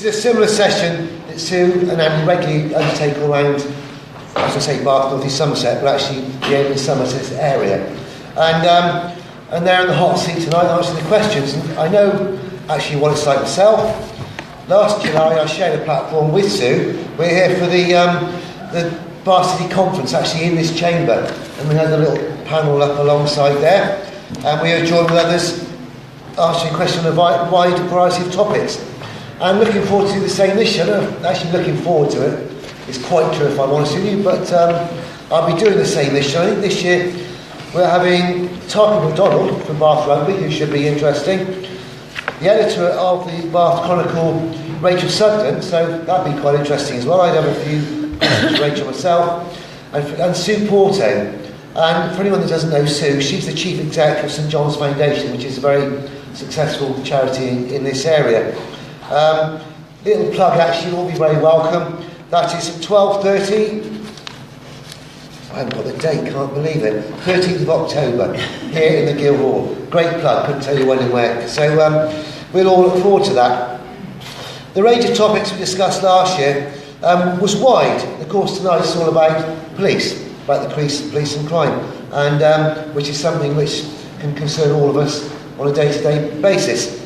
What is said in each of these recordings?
It's a similar session that Sue and Andy regularly undertake all around, as I say, Bath, North East Somerset, but actually the Open Somerset area. And they're in the hot seat tonight answering the questions. And I know actually what it's like myself. Last July I shared a platform with Sue. We're here for the Bath City Conference, actually in this chamber. And we had a little panel up alongside there. And we were joined with others answering questions on a wide variety of topics. I'm looking forward to do the same this year. I'm actually looking forward to it. It's quite true if I'm honest with you, but I'll be doing the same this year. I think this year we're having Tarky MacDonald from Bath Rugby, who should be interesting. The editor of the Bath Chronicle, Rachel Sugden, so that'd be quite interesting as well. I'd have a few questions for Rachel myself. And Sue Porto. And for anyone that doesn't know Sue, she's the Chief Exec of St John's Foundation, which is a very successful charity in this area. Little plug, actually, you'll all be very welcome. That is at 12:30. I haven't got the date, can't believe it. 13th of October, here in the Guildhall. Great plug, couldn't tell you when and where. So we'll all look forward to that. The range of topics we discussed last year was wide. Of course, tonight it's all about police, about the police and crime, and which is something which can concern all of us on a day-to-day basis.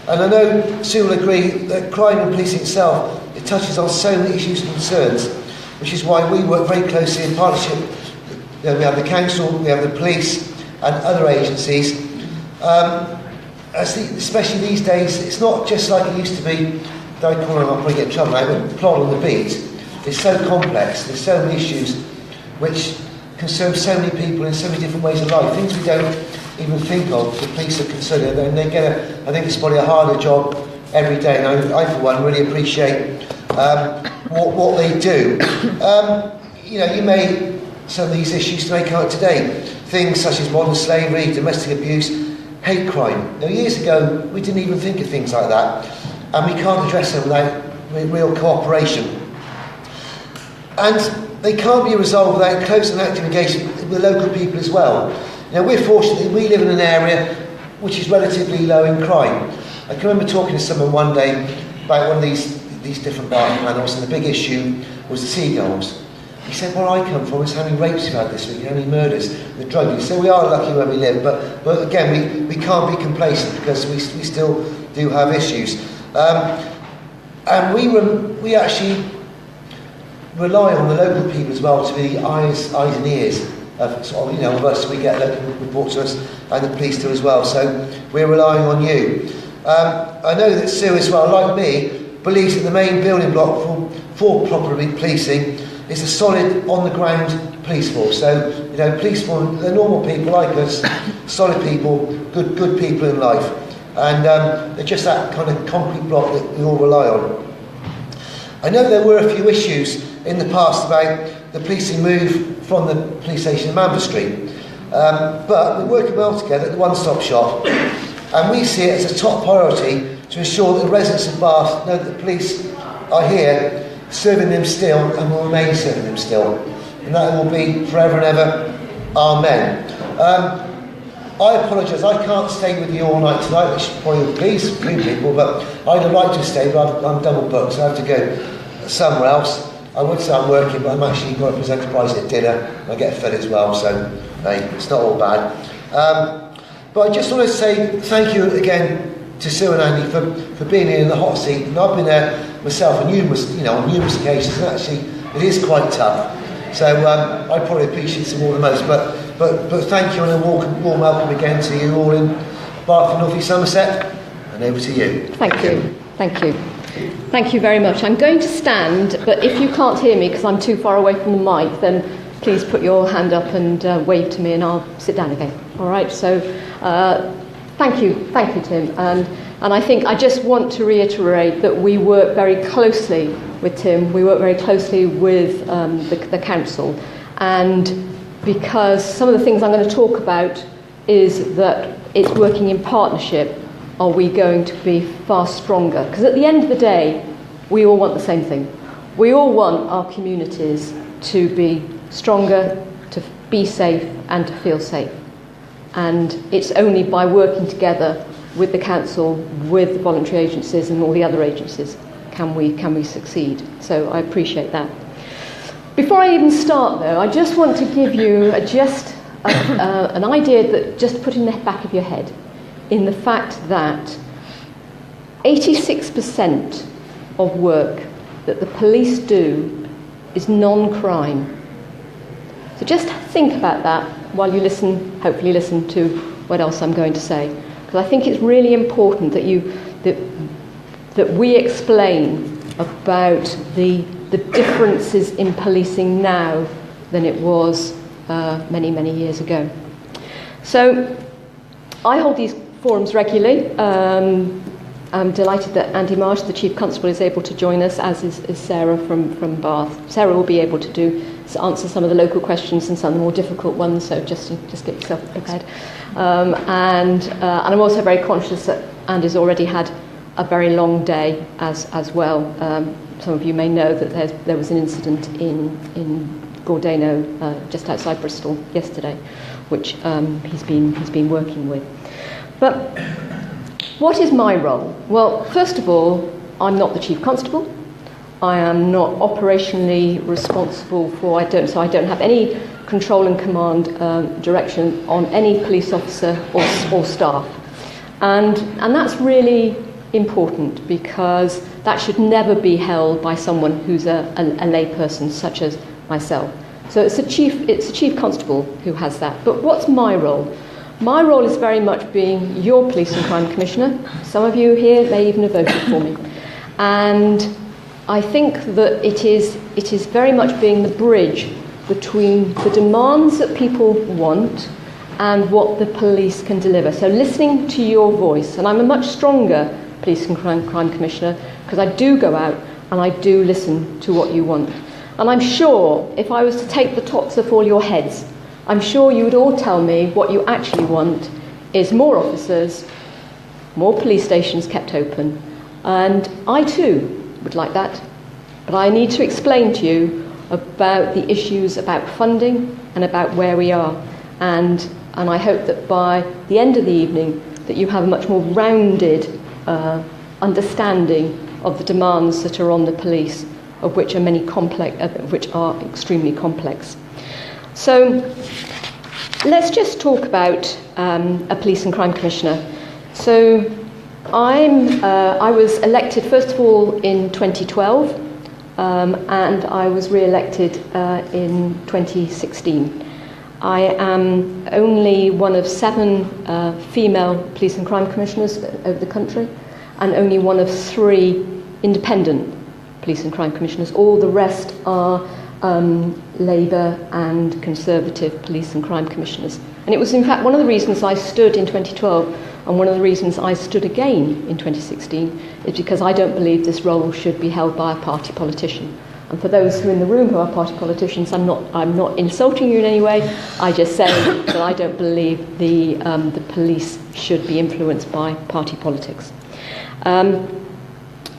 And I know Sue will agree that crime and policing itself, it touches on so many issues and concerns, which is why we work very closely in partnership. We have the council, we have the police and other agencies. Especially these days, it's not just like it used to be, don't call them, I'll probably get in trouble now, but plod on the beat. It's so complex, there's so many issues which concern so many people in so many different ways of life, things we don't even think of, the police are concerned, and they get I think it's probably a harder job every day, and I for one really appreciate what they do. Some of these issues to make out today, things such as modern slavery, domestic abuse, hate crime. Now, years ago we didn't even think of things like that, and we can't address them without real cooperation, and they can't be resolved without close and active engagement with local people as well. Now, we're fortunate that we live in an area which is relatively low in crime. I can remember talking to someone one day about one of these different Bath panels, and the big issue was the seagulls. He said, where I come from is how many rapes we've had this week, how many murders, the drug use. So we are lucky where we live, but again, we can't be complacent because we still do have issues. And we actually rely on the local people as well to be eyes and ears of us. We get local reports to us, and the police do as well. So we're relying on you. I know that Sue as well, like me, believes that the main building block for proper policing is a solid on-the-ground police force. So police force, they're normal people like us, solid people, good people in life, and they're just that kind of concrete block that we all rely on. I know there were a few issues in the past about the policing move from the police station in Manvers Street, but we're working well together at the one-stop shop, and we see it as a top priority to ensure that the residents of Bath know that the police are here serving them still and will remain serving them still, and that will be forever and ever. Amen. I apologise, I can't stay with you all night tonight, which probably would please a few people, but I'd like to stay, but I'm double booked, so I have to go somewhere else. I would say I'm working, but I'm actually going to present a prize at dinner. I get fed as well, so hey, it's not all bad. But I just want to say thank you again to Sue and Andy for being here in the hot seat. And I've been there myself on numerous occasions, and actually it is quite tough. So I probably appreciate it more than most. But thank you, and a warm welcome again to you all in Bath and North East Somerset. And over to you. Thank you. Thank you very much. I'm going to stand, but if you can't hear me because I'm too far away from the mic, then please put your hand up and wave to me, and I'll sit down again. All right. So thank you, Tim. And I think I just want to reiterate that we work very closely with Tim. We work very closely with the council, and because some of the things I'm going to talk about is that it's working in partnership. Are we going to be far stronger? Because at the end of the day, we all want the same thing. We all want our communities to be stronger, to be safe, and to feel safe. And it's only by working together with the council, with the voluntary agencies and all the other agencies, can we succeed. So I appreciate that. Before I even start, though, I just want to give you an idea that just put in the back of your head, in the fact that 86% of work that the police do is non-crime. So just think about that while you hopefully listen to what else I'm going to say, because I think it's really important that we explain about the differences in policing now than it was many, many years ago. So I hold these forums regularly. I'm delighted that Andy Marsh, the Chief Constable, is able to join us, as is Sarah from Bath. Sarah will be able to answer some of the local questions and some of the more difficult ones, so just get yourself prepared. And I'm also very conscious that Andy's already had a very long day as well. Some of you may know that there was an incident in Guildhall, just outside Bristol, yesterday, which he's been working with. But what is my role? Well, first of all, I'm not the Chief Constable. I am not operationally responsible for. I don't have any control and command direction on any police officer or staff, and that's really important, because that should never be held by someone who's a lay person such as myself. So it's the Chief Constable who has that. But what's my role? My role is very much being your Police and Crime Commissioner. Some of you here may even have voted for me. And I think that it is very much being the bridge between the demands that people want and what the police can deliver. So listening to your voice. And I'm a much stronger Police and Crime Commissioner because I do go out and I do listen to what you want. And I'm sure if I was to take the tops off all your heads, I'm sure you would all tell me what you actually want is more officers, more police stations kept open. And I too would like that. But I need to explain to you about the issues about funding and about where we are. And I hope that by the end of the evening that you have a much more rounded understanding of the demands that are on the police, of which are extremely complex. So let's just talk about a Police and Crime Commissioner. So I was elected first of all in 2012, and I was re-elected in 2016. I am only one of 7 female Police and Crime Commissioners over the country, and only one of 3 independent Police and Crime Commissioners. All the rest are Labour and Conservative Police and Crime Commissioners. And it was in fact one of the reasons I stood in 2012, and one of the reasons I stood again in 2016, is because I don't believe this role should be held by a party politician. And for those who are in the room who are party politicians, I'm not insulting you in any way. I just say that I don't believe the police should be influenced by party politics.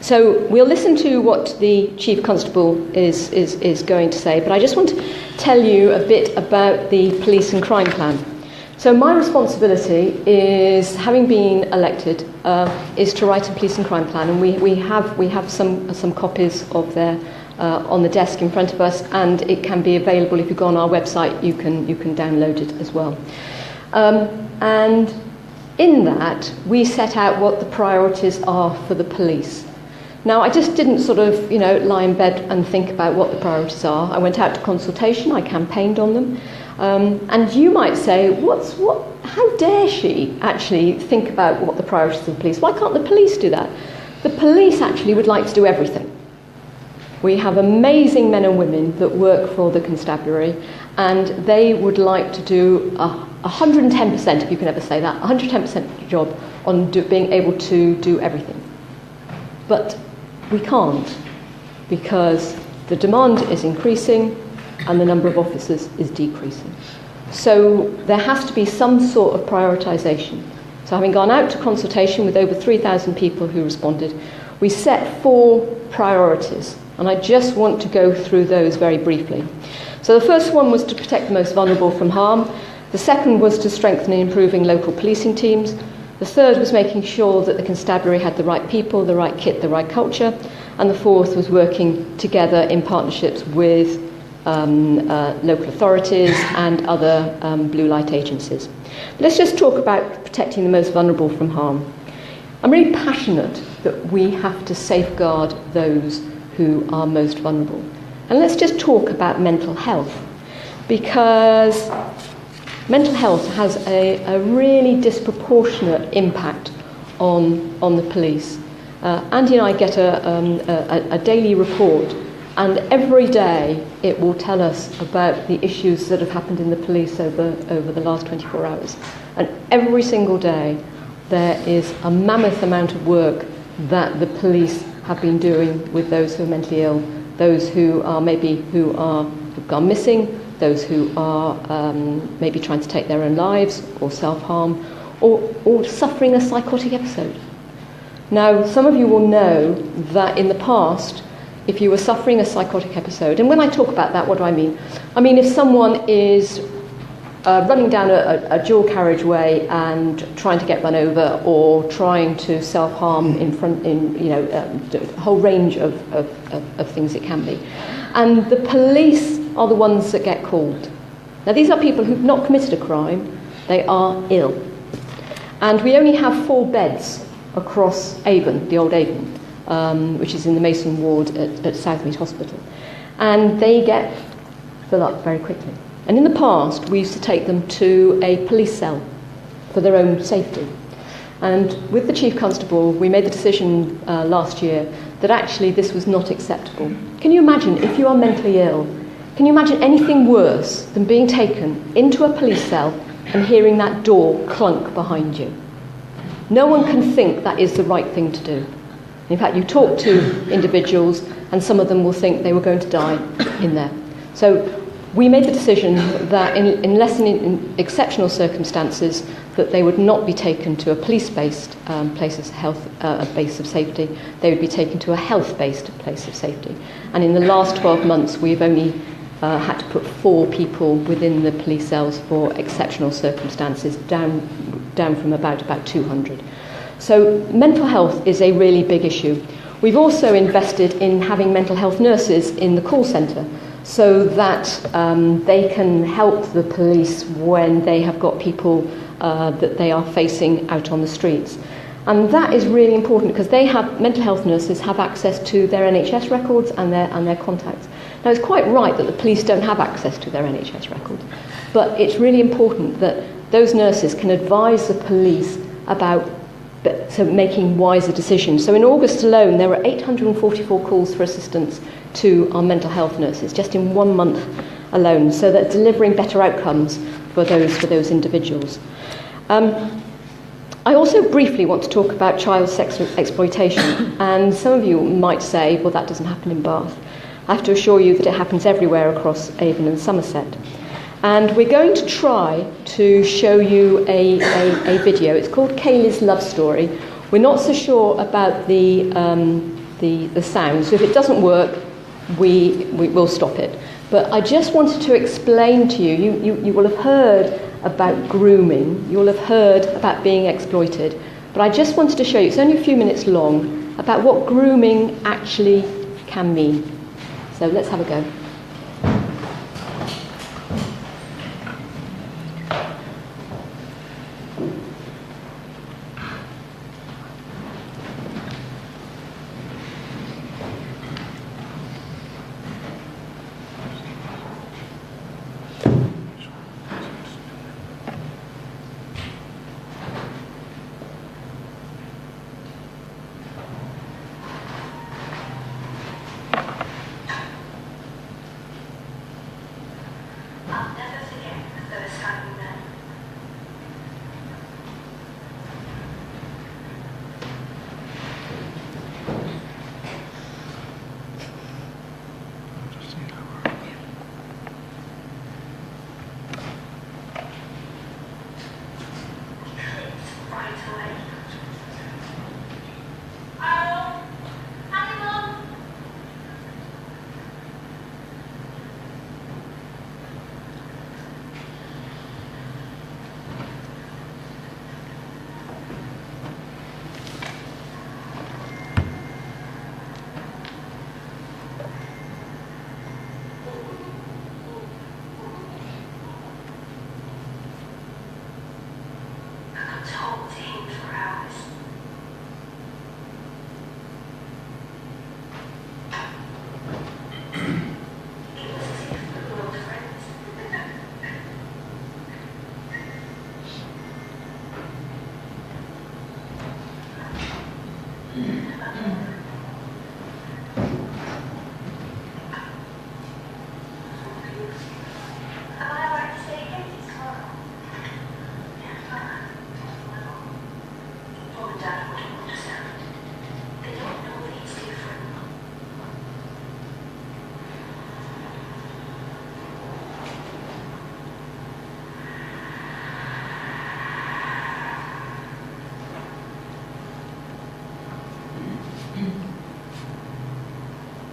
So we'll listen to what the Chief Constable is going to say, but I just want to tell you a bit about the Police and Crime Plan. So my responsibility is, having been elected, is to write a Police and Crime Plan, and we have some copies of there on the desk in front of us, and it can be available if you go on our website. You can download it as well. And in that, we set out what the priorities are for the police. Now, I just didn't sort of, lie in bed and think about what the priorities are. I went out to consultation, I campaigned on them. And you might say, how dare she actually think about what the priorities of the police? Why can't the police do that? The police actually would like to do everything. We have amazing men and women that work for the constabulary, and they would like to do 110%, if you can ever say that, 110% job on being able to do everything. But we can't, because the demand is increasing and the number of officers is decreasing. So there has to be some sort of prioritisation. So having gone out to consultation with over 3,000 people who responded, we set 4 priorities, and I just want to go through those very briefly. So the first one was to protect the most vulnerable from harm. The second was to strengthen and improving local policing teams. The third was making sure that the constabulary had the right people, the right kit, the right culture. And the fourth was working together in partnerships with local authorities and other blue light agencies. Let's just talk about protecting the most vulnerable from harm. I'm really passionate that we have to safeguard those who are most vulnerable. And let's just talk about mental health, because mental health has a really disproportionate impact on the police. Andy and I get a daily report, and every day it will tell us about the issues that have happened in the police over the last 24 hours. And every single day there is a mammoth amount of work that the police have been doing with those who are mentally ill, those who have gone missing, those who are maybe trying to take their own lives or self-harm, or suffering a psychotic episode. Now, some of you will know that in the past, if you were suffering a psychotic episode, and when I talk about that, what do I mean? I mean, if someone is running down a dual carriageway and trying to get run over, or trying to self-harm a whole range of things it can be. And the police are the ones that get called. Now, these are people who've not committed a crime, they are ill. And we only have 4 beds across Avon, the old Avon, which is in the Mason ward at Southmead Hospital. And they get filled up very quickly. And in the past, we used to take them to a police cell for their own safety. And with the Chief Constable, we made the decision last year that actually this was not acceptable. Can you imagine, if you are mentally ill, can you imagine anything worse than being taken into a police cell and hearing that door clunk behind you? No one can think that is the right thing to do. In fact, you talk to individuals and some of them will think they were going to die in there. So we made the decision that unless in exceptional circumstances, that they would not be taken to a police-based place of health, a base of safety. They would be taken to a health-based place of safety. And in the last 12 months, we've only had to put 4 people within the police cells for exceptional circumstances, down from about 200. So mental health is a really big issue. We've also invested in having mental health nurses in the call centre, so that they can help the police when they have got people that they are facing out on the streets. And that is really important, because mental health nurses have access to their NHS records and their contacts. Now, it's quite right that the police don't have access to their NHS records, but it's really important that those nurses can advise the police about making wiser decisions. So in August alone, there were 844 calls for assistance to our mental health nurses, just in 1 month alone, so that delivering better outcomes for those individuals. I also briefly want to talk about child sex exploitation, and some of you might say, well, that doesn't happen in Bath. I have to assure you that it happens everywhere across Avon and Somerset. And we're going to try to show you a video. It's called Kaylee's Love Story. We're not so sure about the sound, so if it doesn't work, we will stop it. But I just wanted to explain to you, you will have heard about grooming, you will have heard about being exploited, but I just wanted to show you, it's only a few minutes long, about what grooming actually can mean. So let's have a go.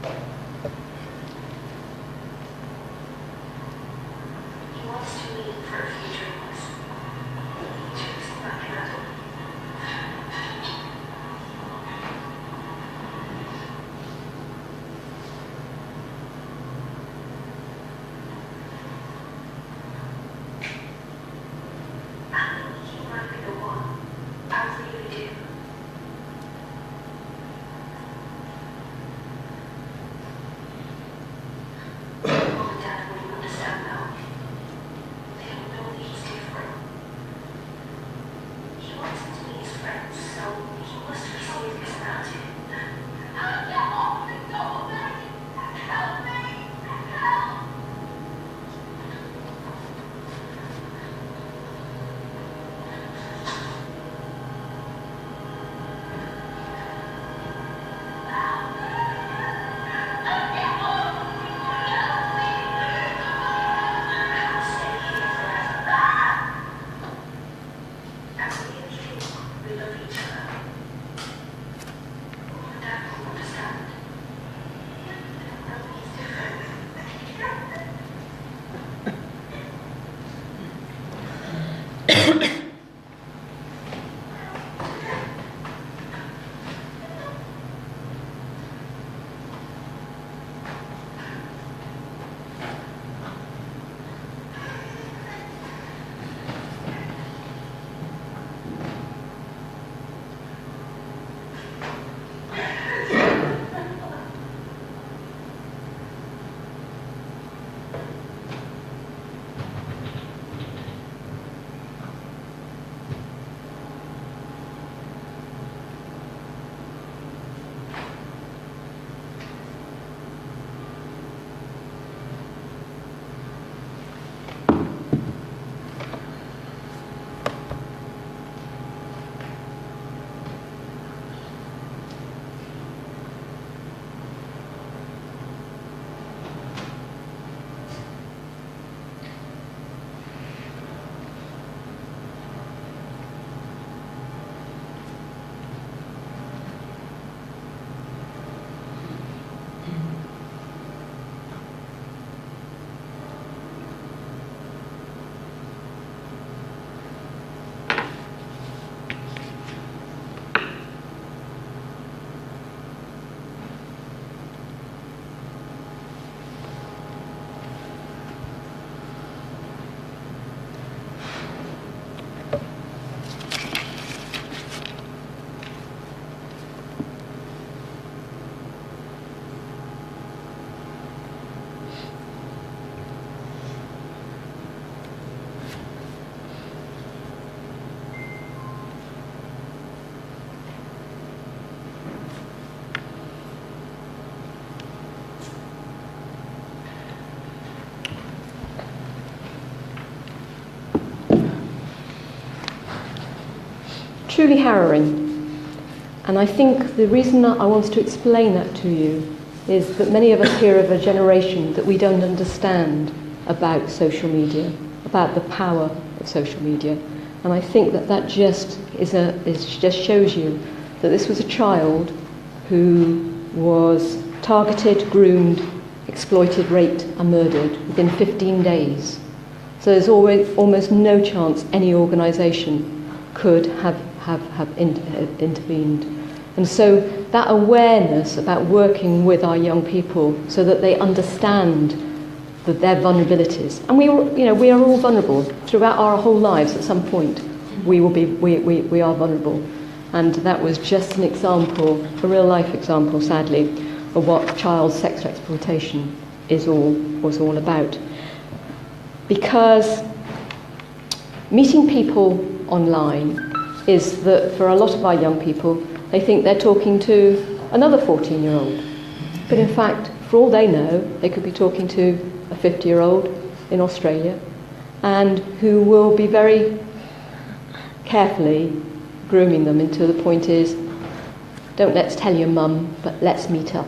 He wants to meet for a few drinks. Drinks in that candle. I think he might be the one. I really do. Mom and Dad wouldn't understand now. They don't know that he's different. He wants him to meet his friends, so he must be serious about it. Get off the door, man! Help me! Help! Truly harrowing. And I think the reason that I wanted to explain that to you is that many of us here are of a generation that we don't understand about social media, about the power of social media. And I think that that just just shows you that this was a child who was targeted, groomed, exploited, raped and murdered within 15 days. So there's almost no chance any organisation could have intervened. And so that awareness about working with our young people so that they understand their vulnerabilities, and we are all vulnerable throughout our whole lives. At some point we are vulnerable, and that was just an example, a real life example, sadly, of what child sex exploitation was all about. Because meeting people online is that for a lot of our young people, they think they're talking to another 14-year-old. But in fact, for all they know, they could be talking to a 50-year-old in Australia, and who will be very carefully grooming them until the point is, don't let's tell your mum, but let's meet up.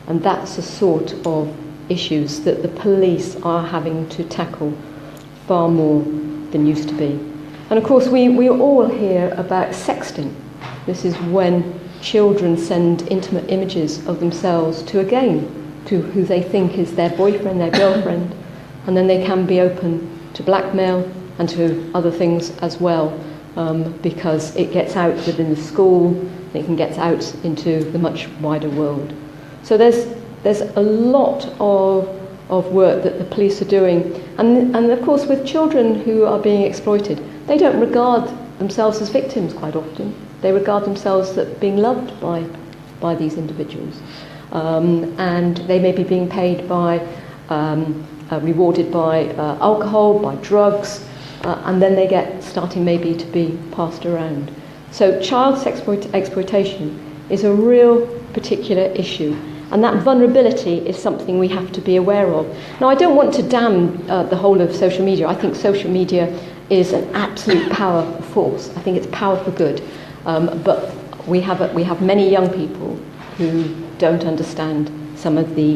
And that's the sort of issues that the police are having to tackle far more than used to be. And of course we all hear about sexting. This is when children send intimate images of themselves to who they think is their boyfriend, their girlfriend, and then they can be open to blackmail and to other things as well, because it gets out within the school, it can get out into the much wider world. So there's a lot of work that the police are doing, and of course with children who are being exploited, they don't regard themselves as victims quite often. They regard themselves as being loved by these individuals, and they may be being paid by, rewarded by alcohol, by drugs, and then they get starting maybe to be passed around. So child sex exploitation is a real particular issue, and that vulnerability is something we have to be aware of. Now, I don't want to damn the whole of social media. I think social media is an absolute power force. I think it's power for good. But we have many young people who don't understand some of the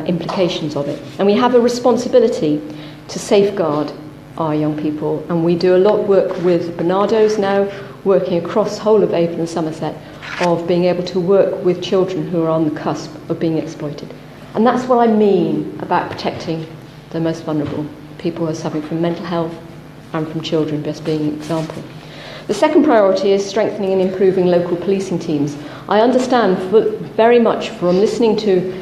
implications of it. And we have a responsibility to safeguard our young people. And we do a lot of work with Bernardo's now, working across the whole of Avon and Somerset, of being able to work with children who are on the cusp of being exploited. And that's what I mean about protecting the most vulnerable, people who are suffering from mental health and from children, just being an example. The second priority is strengthening and improving local policing teams. I understand very much from listening to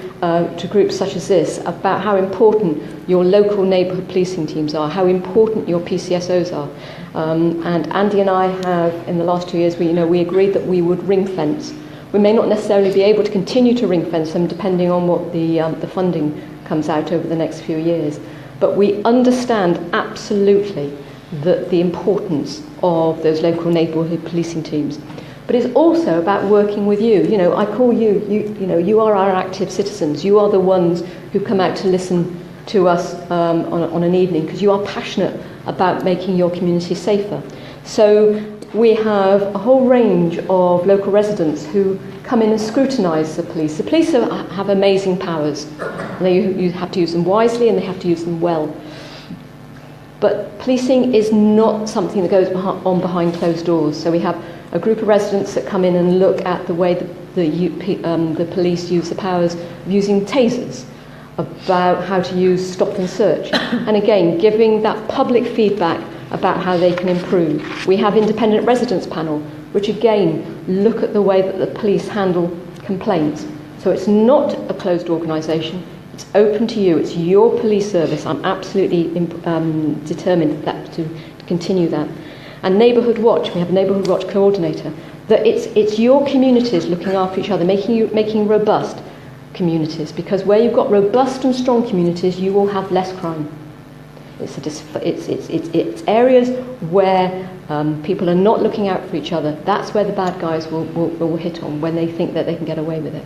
groups such as this about how important your local neighbourhood policing teams are, how important your PCSOs are. And Andy and I have, in the last 2 years, we agreed that we would ring fence. We may not necessarily be able to continue to ring fence them depending on what the funding comes out over the next few years. But we understand absolutely the importance of those local neighbourhood policing teams. But it's also about working with you. I call you are our active citizens. You are the ones who come out to listen to us on an evening because you are passionate about making your community safer. So we have a whole range of local residents who come in and scrutinise the police. The police have amazing powers. You have to use them wisely and they have to use them well. But policing is not something that goes on behind closed doors. So we have a group of residents that come in and look at the way the police use the powers of using tasers, about how to use stop and search. And again, giving that public feedback about how they can improve. We have independent residents panel, which again look at the way that the police handle complaints. So it's not a closed organisation. It's open to you. It's your police service. I'm absolutely determined to continue that. And Neighbourhood Watch, we have a Neighbourhood Watch coordinator. That it's your communities looking after each other, making robust communities. Because where you've got robust and strong communities, you will have less crime. It's areas where people are not looking out for each other. That's where the bad guys will hit on when they think that they can get away with it.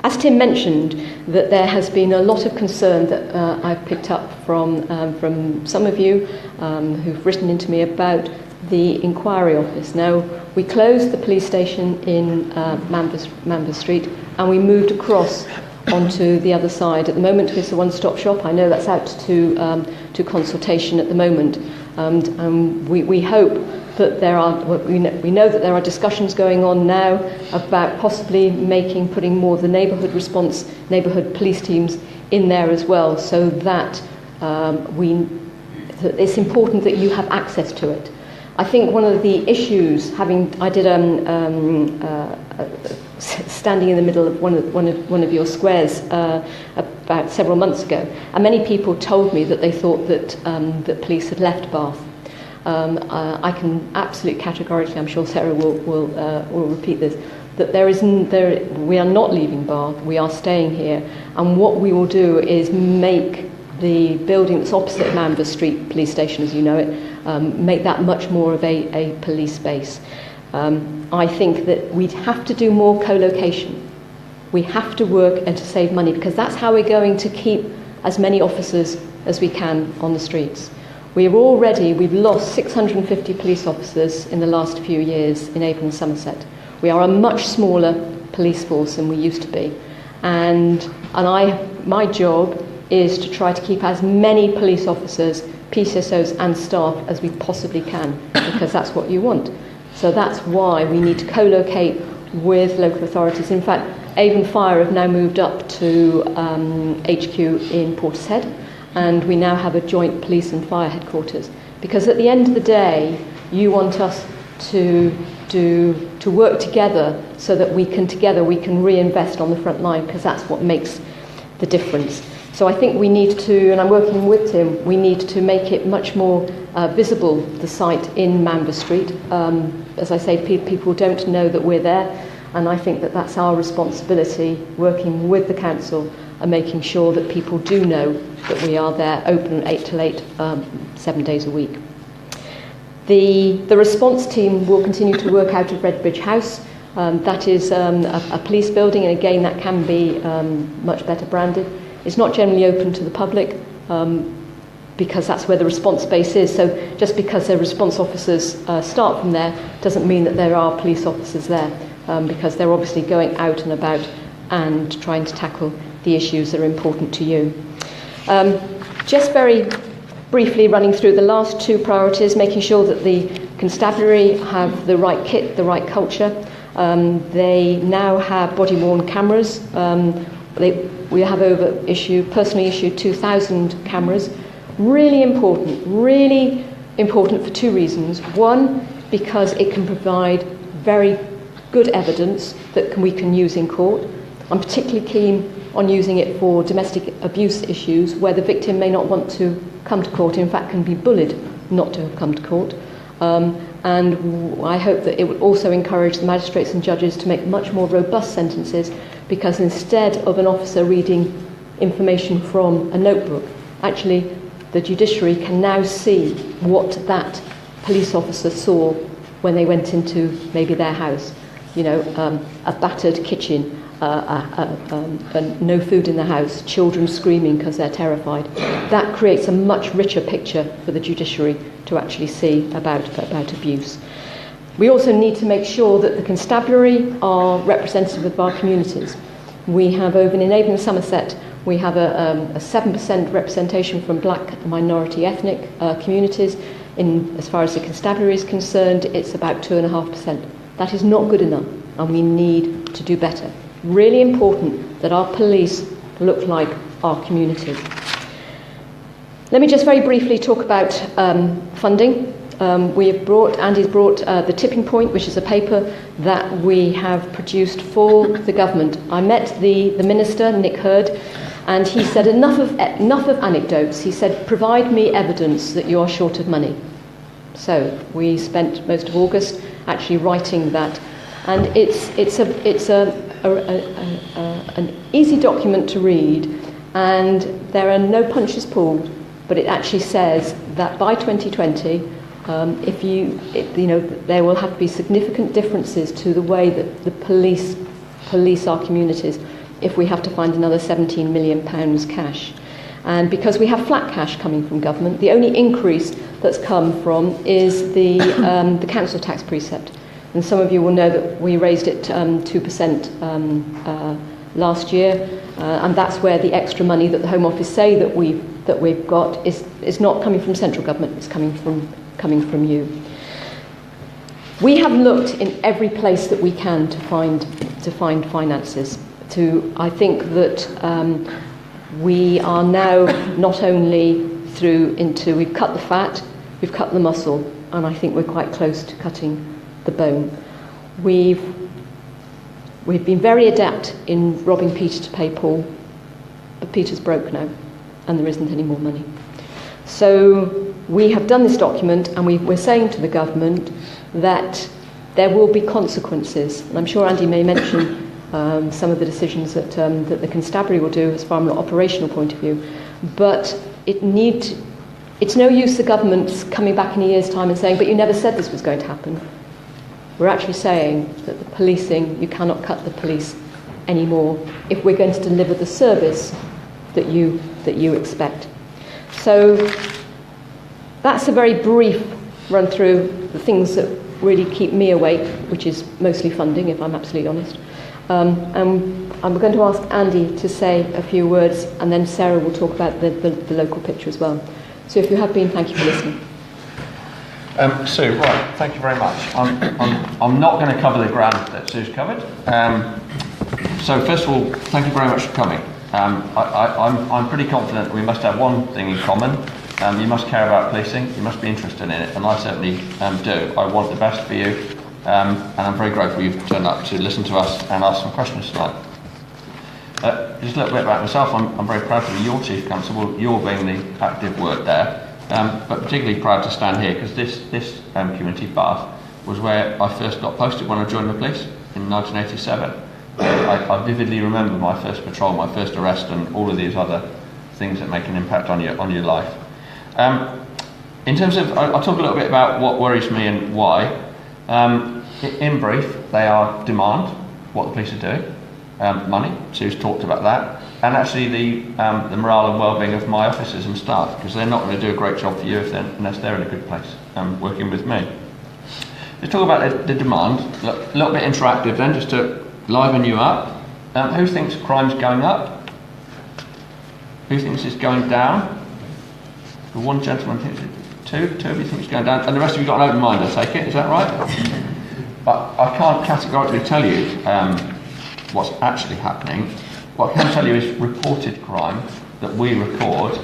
As Tim mentioned, that there has been a lot of concern that I've picked up from some of you who've written into me about the inquiry office. Now, we closed the police station in Manvers Street and we moved across onto the other side. At the moment, it's a one-stop shop. I know that's out to consultation at the moment, and we hope that we know that there are discussions going on now about possibly putting more of the neighbourhood police teams in there as well, so that it's important that you have access to it. I think one of the issues, I did standing in the middle of one of your squares about several months ago, and many people told me that they thought that the police had left Bath. I can absolutely categorically, I'm sure Sarah will repeat this, that we are not leaving Bath, we are staying here, and what we will do is make the building that's opposite Manvers Street Police Station, as you know it, make that much more of a police base. I think that we'd have to do more co-location. We have to work and to save money, because that's how we're going to keep as many officers as we can on the streets. We've lost 650 police officers in the last few years in Avon and Somerset. We are a much smaller police force than we used to be. And my job is to try to keep as many police officers, PCSOs and staff as we possibly can, because that's what you want. So that's why we need to co-locate with local authorities. In fact, Avon Fire have now moved up to HQ in Portishead, and we now have a joint police and fire headquarters. Because at the end of the day, you want us to work together so that we can reinvest on the front line, because that's what makes the difference. So I think we need to, and I'm working with Tim, we need to make it much more visible, the site in Manvers Street. As I say, people don't know that we're there, and I think that that's our responsibility, working with the council and making sure that people do know that we are there, open 8 till 8, 7 days a week. The response team will continue to work out of Redbridge House. That is a police building, and again, that can be much better branded. It's not generally open to the public because that's where the response base is. So just because their response officers start from there doesn't mean that there are police officers there, because they're obviously going out and about and trying to tackle the issues that are important to you. Just very briefly running through the last two priorities, making sure that the constabulary have the right kit, the right culture. They now have body-worn cameras. We have personally issued 2,000 cameras. Really important for two reasons. One, because it can provide very good evidence that we can use in court. I'm particularly keen on using it for domestic abuse issues where the victim may not want to come to court, in fact can be bullied not to have come to court. And I hope that it would also encourage the magistrates and judges to make much more robust sentences, because instead of an officer reading information from a notebook, actually the judiciary can now see what that police officer saw when they went into maybe their house. You know, a battered kitchen, no food in the house, children screaming because they're terrified. That creates a much richer picture for the judiciary to actually see about abuse. We also need to make sure that the constabulary are representative of our communities. We have over in Avon and Somerset, we have a 7% representation from black minority ethnic communities. As far as the constabulary is concerned, it's about 2.5%. That is not good enough, and we need to do better. Really important that our police look like our communities. Let me just very briefly talk about funding. Andy's brought the Tipping Point, which is a paper that we have produced for the government. I met the Minister, Nick Hurd, and he said enough of anecdotes. He said, provide me evidence that you are short of money. So we spent most of August actually writing that, and it's an easy document to read, and there are no punches pulled, but it actually says that by 2020, there will have to be significant differences to the way that the police our communities if we have to find another £17 million cash. And because we have flat cash coming from government, the only increase that's come from is the council tax precept. And some of you will know that we raised it 2% last year, and that's where the extra money that the Home Office say that we've got is not coming from central government, it's coming from you. We have looked in every place that we can to find finances. I think that we are now not only we've cut the fat, we've cut the muscle, and I think we're quite close to cutting the bone. We've been very adept in robbing Peter to pay Paul, but Peter's broke now, and there isn't any more money. So we have done this document, and we're saying to the government that there will be consequences. And I'm sure Andy may mention some of the decisions that the constabulary will do as far from an operational point of view. But it's no use the government coming back in a year's time and saying, but you never said this was going to happen. We're actually saying that the policing, you cannot cut the police anymore if we're going to deliver the service that you expect. So that's a very brief run through the things that really keep me awake, which is mostly funding, if I'm absolutely honest. And I'm going to ask Andy to say a few words, and then Sarah will talk about the local picture as well. So if you have been, thank you for listening. Sue, right, thank you very much. I'm not going to cover the ground that Sue's covered. So first of all, thank you very much for coming. I'm pretty confident we must have one thing in common. You must care about policing, you must be interested in it, and I certainly do. I want the best for you, and I'm very grateful you've turned up to listen to us and ask some questions tonight. Just a little bit about myself. I'm very proud to be your Chief Constable, you're being the active word there. But particularly proud to stand here because this community bath was where I first got posted when I joined the police in 1987. I vividly remember my first patrol, my first arrest, and all of these other things that make an impact on your life. In terms of, I'll talk a little bit about what worries me and why. In brief, they are demand, what the police are doing, money, Sue's talked about that, and actually the morale and well-being of my officers and staff, because they're not going to do a great job for you unless they're in a good place working with me. Let's talk about the demand, a little bit interactive then, just to liven you up. Who thinks crime's going up? Who thinks it's going down? One gentleman thinks it, two of you think it's going down, and the rest of you got an open mind, I take it, is that right? But I can't categorically tell you what's actually happening. What I can tell you is reported crime that we record.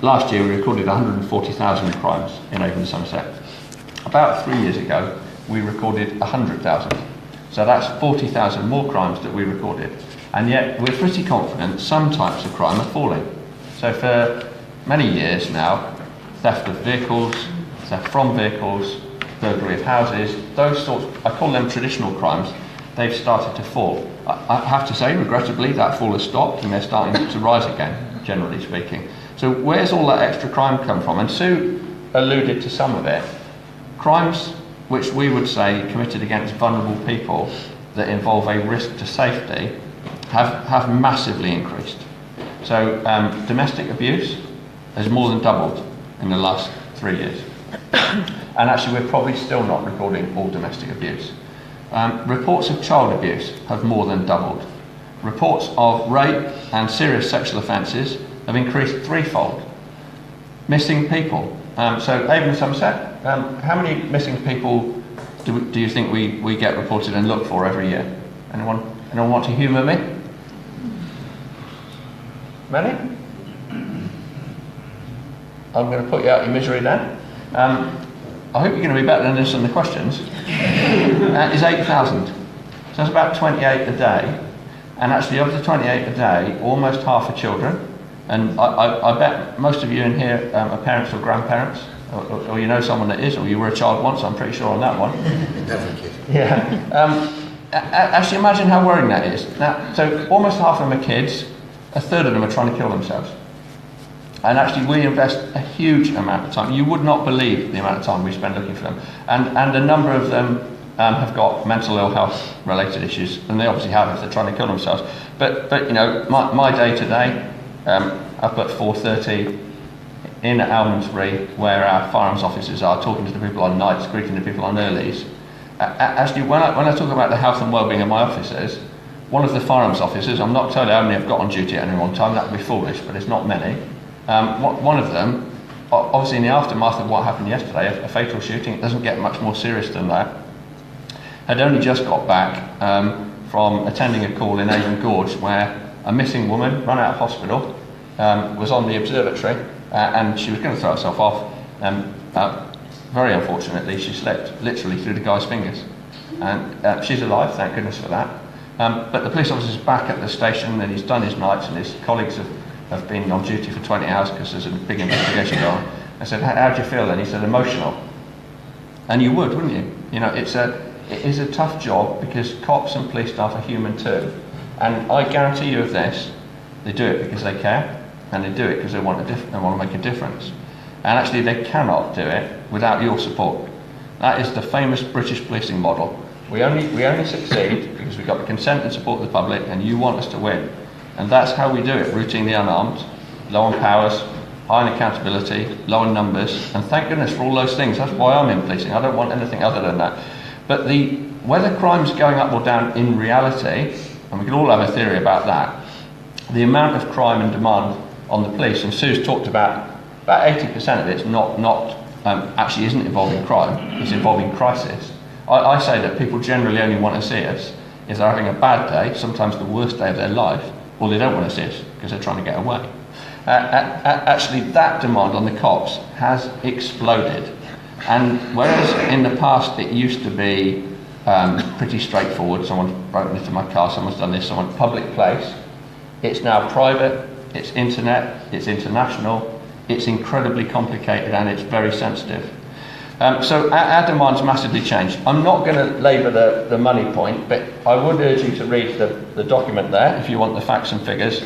Last year we recorded 140,000 crimes in Avon and Somerset. About 3 years ago we recorded 100,000. So that's 40,000 more crimes that we recorded. And yet we're pretty confident some types of crime are falling. So for many years now, theft of vehicles, theft from vehicles, burglary of houses, those sorts, I call them traditional crimes, they've started to fall. I have to say, regrettably, that fall has stopped and they're starting to rise again, generally speaking. So where's all that extra crime come from? And Sue alluded to some of it. Crimes which we would say committed against vulnerable people that involve a risk to safety have massively increased. So domestic abuse has more than doubled in the last 3 years. And actually we're probably still not recording all domestic abuse. Reports of child abuse have more than doubled. Reports of rape and serious sexual offences have increased threefold. Missing people. So Avon and Somerset, how many missing people do you think we get reported and look for every year? Anyone want to humour me? Many? I'm going to put you out of your misery then. I hope you're going to be better than this on the questions. Is 8,000. So that's about 28 a day. And actually of the 28 a day, almost half are children. And I bet most of you in here are parents or grandparents, or you know someone that is, or you were a child once, I'm pretty sure on that one. Definitely. Yeah. Actually imagine how worrying that is. Now, so almost half of them are kids, a third of them are trying to kill themselves. And actually we invest a huge amount of time. You would not believe the amount of time we spend looking for them. And a number of them have got mental ill health related issues, and they obviously have if they're trying to kill themselves. But you know, my day today, up at 4:30 in Almondsbury, where our firearms officers are, talking to the people on nights, greeting the people on earlies. Actually, when I talk about the health and well-being of my officers, one of the firearms officers, I'm not telling you how many I've got on duty at any one time, that would be foolish, but it's not many. One of them, obviously in the aftermath of what happened yesterday, a fatal shooting, it doesn't get much more serious than that, had only just got back from attending a call in Avon Gorge where a missing woman run out of hospital, was on the observatory, and she was going to throw herself off. Very unfortunately, she slipped literally through the guy's fingers. And she's alive, thank goodness for that. But the police officer's back at the station, and he's done his nights, and his colleagues have been on duty for 20 hours because there's a big investigation going on. I said, how do you feel then? He said, emotional. And you would, wouldn't you? You know, it is a tough job because cops and police staff are human too. And I guarantee you of this, they do it because they care, and they do it because they want to make a difference. And actually they cannot do it without your support. That is the famous British policing model. We only succeed because we've got the consent and support of the public, and you want us to win. And that's how we do it, routinely unarmed, low on powers, high on accountability, low on numbers, and thank goodness for all those things. That's why I'm in policing. I don't want anything other than that. But whether crime's going up or down in reality, and we can all have a theory about that, the amount of crime and demand on the police, and Sue's talked about 80% of it's not actually isn't involving crime, it's involving crisis. I say that people generally only want to see us if they're having a bad day, sometimes the worst day of their life, or they don't want to see us because they're trying to get away. Actually, that demand on the cops has exploded. And whereas in the past it used to be pretty straightforward, someone's broken into my car, someone's done this, someone's public place, it's now private, it's internet, it's international, it's incredibly complicated and it's very sensitive. So our demand's massively changed. I'm not going to labour the money point, but I would urge you to read the document there if you want the facts and figures.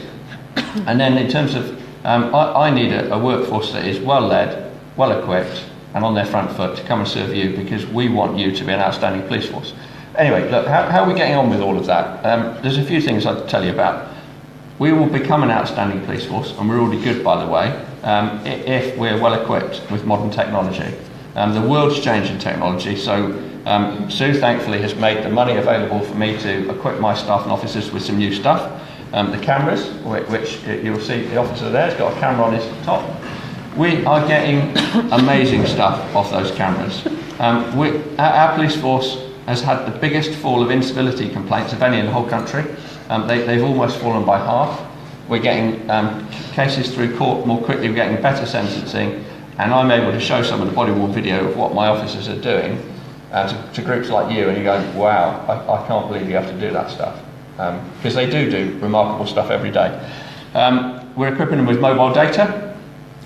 And then in terms of, I need a workforce that is well led, well equipped, and on their front foot to come and serve you, because we want you to be an outstanding police force. Anyway, look, how are we getting on with all of that? There's a few things I'd tell you about. We will become an outstanding police force, and we're already good, by the way, if we're well equipped with modern technology. The world's changing technology, so Sue thankfully has made the money available for me to equip my staff and officers with some new stuff. The cameras, which you'll see the officer there has got a camera on his top. We are getting amazing stuff off those cameras. Our police force has had the biggest fall of incivility complaints of any in the whole country. They've almost fallen by half. We're getting cases through court more quickly, we're getting better sentencing, and I'm able to show some of the body-worn video of what my officers are doing to groups like you, and you're going, wow, I can't believe you have to do that stuff. Because they do remarkable stuff every day. We're equipping them with mobile data,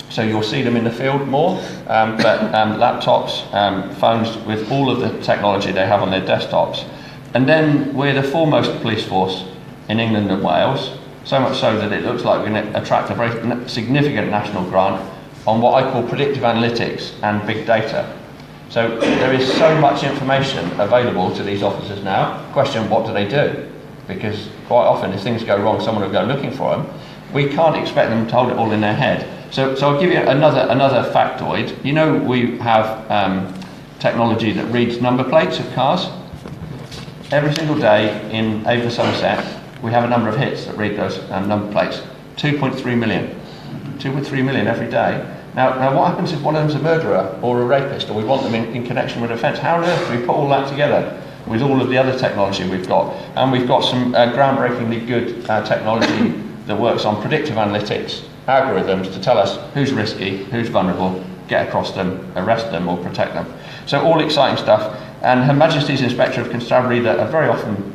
so you'll see them in the field more, but laptops, phones with all of the technology they have on their desktops. And then we're the foremost police force in England and Wales, so much so that it looks like we're going to attract a very significant national grant on what I call predictive analytics and big data. So there is so much information available to these officers now. Question, what do they do? Because quite often if things go wrong, someone will go looking for them. We can't expect them to hold it all in their head. So I'll give you another factoid. You know, we have technology that reads number plates of cars. Every single day in Ava Somerset, we have a number of hits that read those number plates. 2.3 million. 2.3 million every day. Now what happens if one of them's a murderer or a rapist, or we want them in connection with an offence? How on earth do we put all that together with all of the other technology we've got? And we've got some groundbreakingly good technology that works on predictive analytics, algorithms to tell us who's risky, who's vulnerable, get across them, arrest them or protect them. So all exciting stuff. And Her Majesty's Inspector of Constabulary, that are very often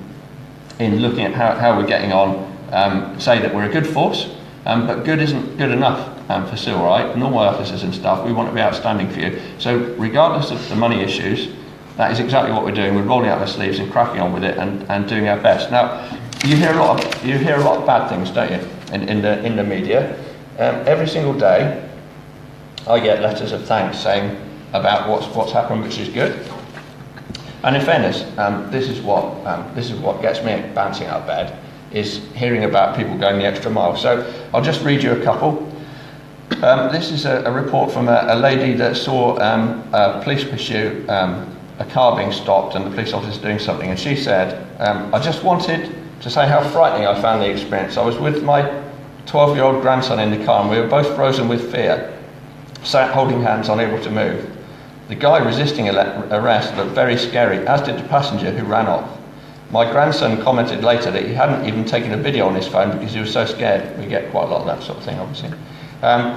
in looking at how we're getting on, say that we're a good force, but good isn't good enough for Sue, all right? And all my officers and staff, we want to be outstanding for you. So regardless of the money issues, that is exactly what we're doing. We're rolling out our sleeves and cracking on with it and doing our best. Now, you hear a lot of bad things, don't you, in the media? Every single day, I get letters of thanks saying about what's happened, which is good. And in fairness, this is what gets me bouncing out of bed, is hearing about people going the extra mile. So I'll just read you a couple. This is a report from a lady that saw a police pursuit, a car being stopped and the police officer doing something, and she said, I just wanted to say how frightening I found the experience. I was with my 12-year-old grandson in the car and we were both frozen with fear, sat holding hands, unable to move. The guy resisting arrest looked very scary, as did the passenger who ran off. My grandson commented later that he hadn't even taken a video on his phone because he was so scared. We get quite a lot of that sort of thing, obviously.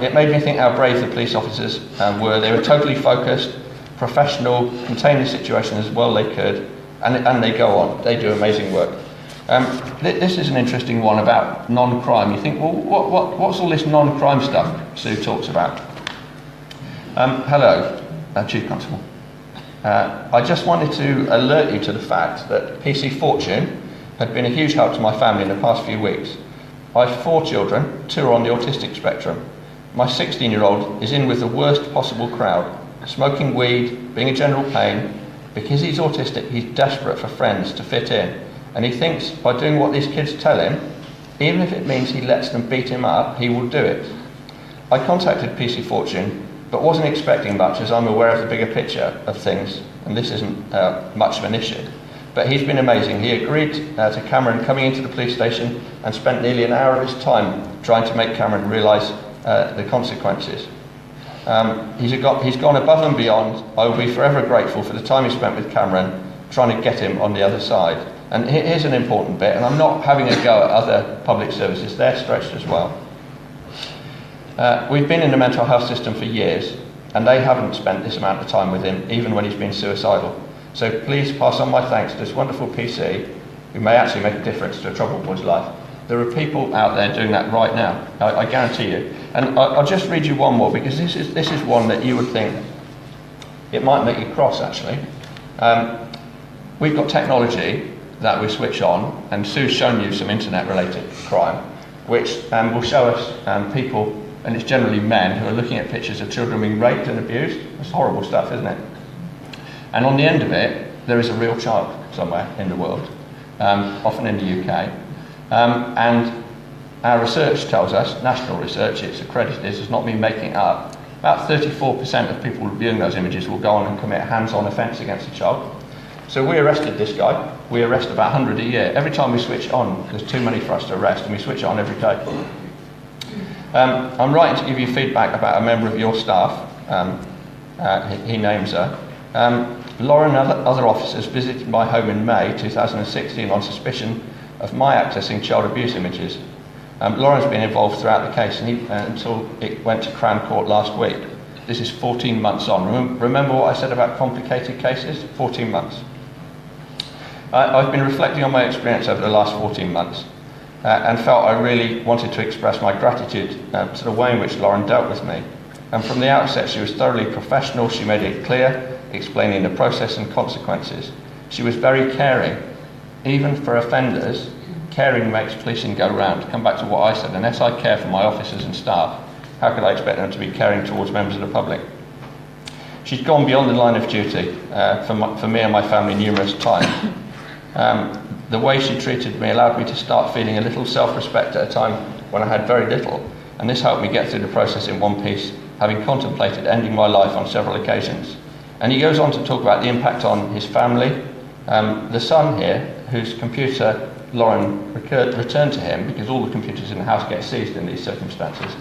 It made me think how brave the police officers were. They were totally focused, professional, contained the situation as well they could, and they go on. They do amazing work. This is an interesting one about non-crime. You think, well, what's all this non-crime stuff Sue talks about? Hello, Chief Constable. I just wanted to alert you to the fact that PC Fortune had been a huge help to my family in the past few weeks. I have 4 children, 2 are on the autistic spectrum. My 16-year-old is in with the worst possible crowd, smoking weed, being a general pain. Because he's autistic, he's desperate for friends to fit in, and he thinks by doing what these kids tell him, even if it means he lets them beat him up, he will do it. I contacted PC Fortune, but wasn't expecting much, as I'm aware of the bigger picture of things, and this isn't much of an issue. But he's been amazing. He agreed to Cameron coming into the police station and spent nearly an hour of his time trying to make Cameron realise the consequences. He's gone above and beyond. I will be forever grateful for the time he spent with Cameron trying to get him on the other side. And here's an important bit, and I'm not having a go at other public services, they're stretched as well. We've been in the mental health system for years, and they haven't spent this amount of time with him, even when he's been suicidal. So please pass on my thanks to this wonderful PC, who may actually make a difference to a troubled boy's life. There are people out there doing that right now, I guarantee you. And I'll just read you one more, because this is one that you would think, it might make you cross actually. We've got technology that we switch on, and Sue's shown you some internet-related crime, which will show us people, and it's generally men, who are looking at pictures of children being raped and abused. It's horrible stuff, isn't it? And on the end of it, there is a real child somewhere in the world, often in the UK. And our research tells us, national research, it's accredited, it's not me making it up, about 34% of people viewing those images will go on and commit a hands-on offence against a child. So we arrested this guy. We arrest about 100 a year. Every time we switch on, there's too many for us to arrest, and we switch it on every day. I'm writing to give you feedback about a member of your staff. He names her. Lauren and other officers visited my home in May 2016 on suspicion of my accessing child abuse images. Lauren's been involved throughout the case until it went to Crown Court last week. This is 14 months on. Remember what I said about complicated cases? 14 months. I've been reflecting on my experience over the last 14 months and felt I really wanted to express my gratitude to the way in which Lauren dealt with me. And from the outset, she was thoroughly professional. She made it clear, explaining the process and consequences. She was very caring. Even for offenders, caring makes policing go round. Come back to what I said, unless I care for my officers and staff, how could I expect them to be caring towards members of the public? She's gone beyond the line of duty for me and my family numerous times. The way she treated me allowed me to start feeling a little self-respect at a time when I had very little, and this helped me get through the process in one piece, having contemplated ending my life on several occasions. And he goes on to talk about the impact on his family. The son here, whose computer Lauren returned to him, because all the computers in the house get seized in these circumstances.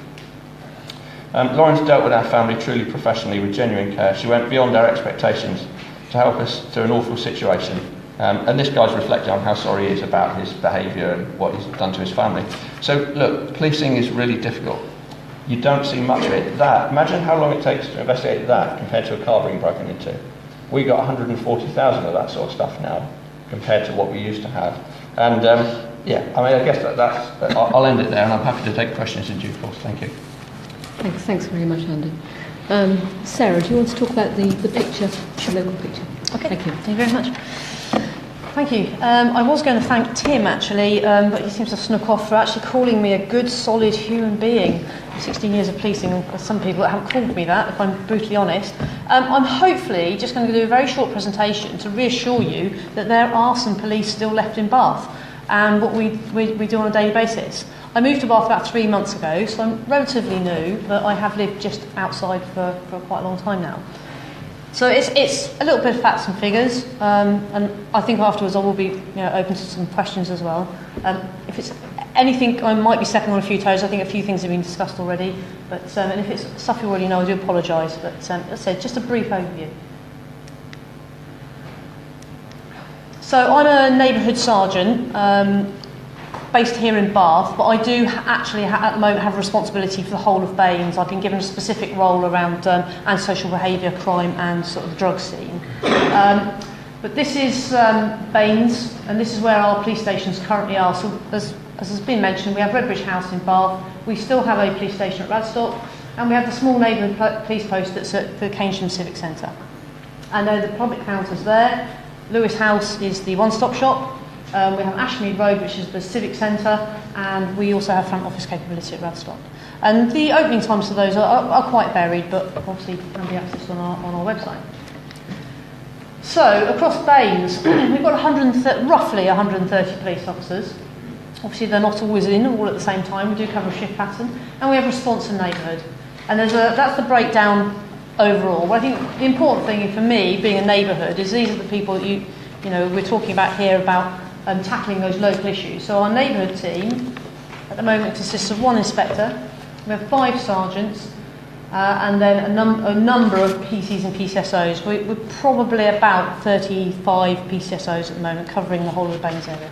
Lauren's dealt with our family truly professionally with genuine care. She went beyond our expectations to help us through an awful situation. And this guy's reflecting on how sorry he is about his behaviour and what he's done to his family. So look, policing is really difficult. You don't see much of it. Imagine how long it takes to investigate that compared to a car being broken into. We got 140,000 of that sort of stuff now compared to what we used to have. And yeah, I mean, I guess that's I'll end it there, and I'm happy to take questions in due course. Thank you. Thanks very much, Andy. Sarah, do you want to talk about the picture, the local picture? Okay, thank you. Thank you very much. Thank you. I was going to thank Tim actually, but he seems to have snuck off for actually calling me a good, solid human being. 16 years of policing, and there's some people that haven't called me that, if I'm brutally honest. I'm hopefully just going to do a very short presentation to reassure you that there are some police still left in Bath and what we do on a daily basis. I moved to Bath about 3 months ago, so I'm relatively new, but I have lived just outside for quite a long time now. So it's a little bit of facts and figures, and I think afterwards I will be open to some questions as well. If it's anything, I might be stepping on a few toes. I think a few things have been discussed already, but and if it's stuff you already know, I do apologise. But as I said, just a brief overview. So I'm a neighbourhood sergeant based here in Bath, but I do actually at the moment have responsibility for the whole of Baines. I've been given a specific role around antisocial behaviour, crime and sort of the drug scene. But this is Baines, and this is where our police stations currently are. So as has been mentioned, we have Redbridge House in Bath, we still have a police station at Radstock, and we have the small neighbourhood police post that's at the Keynsham Civic Centre. And the public counters there. Lewis House is the one-stop shop. We have Ashmead Road, which is the Civic Centre, and we also have front office capability at Radstock. And the opening times for those are quite varied, but obviously can be accessed on our website. So, across Baines, we've got roughly 130 police officers. Obviously, they're not always in all at the same time. We do cover a shift pattern, and we have response and neighbourhood. And that's the breakdown overall. Well, I think the important thing for me, being a neighbourhood, is these are the people that we're talking about here about tackling those local issues. So our neighbourhood team at the moment consists of 1 inspector, we have 5 sergeants, and then a number of PCs and PCSOs. We're probably about 35 PCSOs at the moment, covering the whole of the Baines area.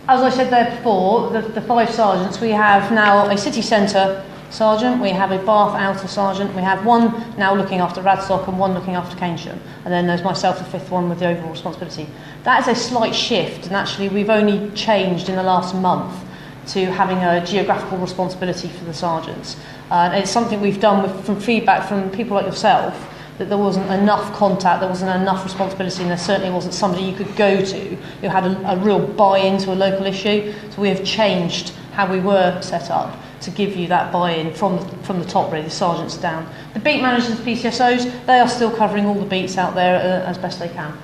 As I said there before, the 5 sergeants, we have now a city centre sergeant, we have a Bath outer sergeant, we have one now looking after Radstock and one looking after Keynsham, and then there's myself, the 5th one, with the overall responsibility. That is a slight shift, and actually we've only changed in the last month to having a geographical responsibility for the sergeants. It's something we've done from feedback from people like yourself, that there wasn't enough contact, there wasn't enough responsibility, and there certainly wasn't somebody you could go to who had a real buy-in to a local issue. So we have changed how we were set up to give you that buy-in from the top, really, the sergeants down. The beat managers, the PCSOs, they are still covering all the beats out there as best they can.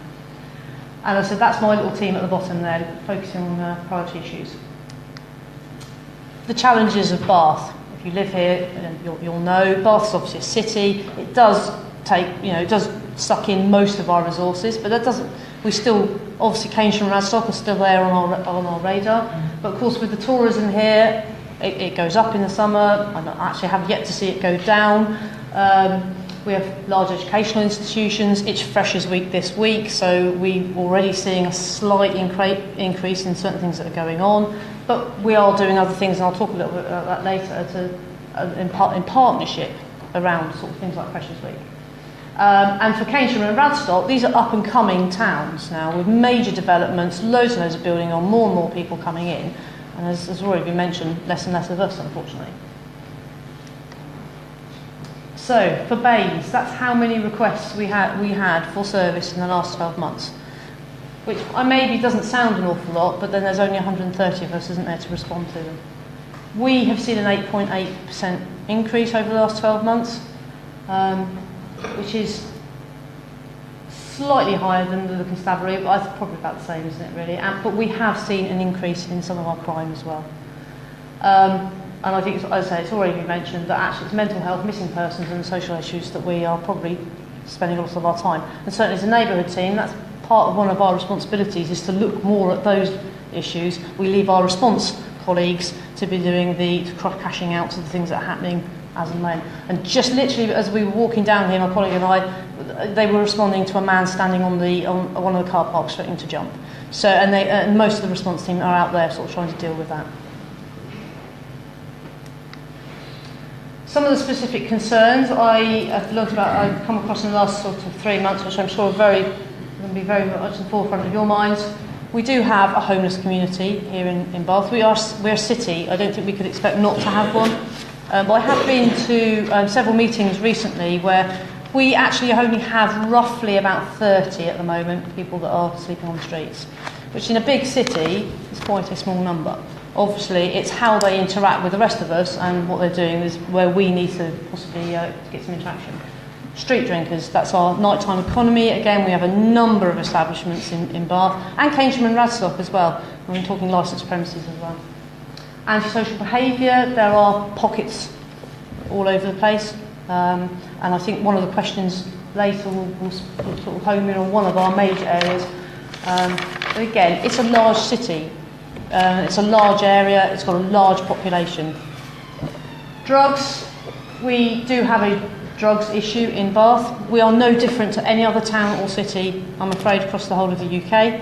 And I said that's my little team at the bottom there, focusing on priority issues. The challenges of Bath. If you live here, you'll know Bath's obviously a city. It does it does suck in most of our resources, but that doesn't. We still, obviously, Keynsham and Radstock are still there on our radar. But of course, with the tourism here, it goes up in the summer. I actually have yet to see it go down. We have large educational institutions. It's Freshers' Week this week, so we're already seeing a slight increase in certain things that are going on. But we are doing other things, and I'll talk a little bit about that later, in partnership around sort of things like Freshers' Week. And for Keynsham and Radstock, these are up-and-coming towns now, with major developments, loads and loads of building on, more and more people coming in. And as has already been mentioned, less and less of us, unfortunately. So, for Baines, that's how many requests we had for service in the last 12 months. Which maybe doesn't sound an awful lot, but then there's only 130 of us, isn't there, to respond to them. We have seen an 8.8% increase over the last 12 months, which is slightly higher than the constabulary, but it's probably about the same, isn't it, really? But we have seen an increase in some of our crime as well. And I think, as I say, it's already been mentioned that actually it's mental health, missing persons and social issues that we are probably spending a lot of our time. And certainly as a neighbourhood team, that's part of one of our responsibilities, is to look more at those issues. We leave our response colleagues to be doing the cashing out to the things that are happening as and when. And just literally as we were walking down here, my colleague and I, they were responding to a man standing on one of the car parks threatening to jump. So, and most of the response team are out there sort of trying to deal with that. Some of the specific concerns I've come across in the last sort of 3 months, which I'm sure are going to be very much in the forefront of your minds. We do have a homeless community here in Bath. We're a city. I don't think we could expect not to have one. But I have been to several meetings recently where we actually only have roughly about 30 at the moment, people that are sleeping on the streets, which in a big city is quite a small number. Obviously, it's how they interact with the rest of us and what they're doing is where we need to possibly get some interaction. Street drinkers, that's our nighttime economy. Again, we have a number of establishments in Bath, and Keynsham and Radstock as well. We're talking licensed premises as well. Antisocial behaviour, there are pockets all over the place. And I think one of the questions later will sort of home in on one of our major areas. But again, it's a large city. It's a large area, it's got a large population. Drugs, we do have a drugs issue in Bath. We are no different to any other town or city, I'm afraid, across the whole of the UK.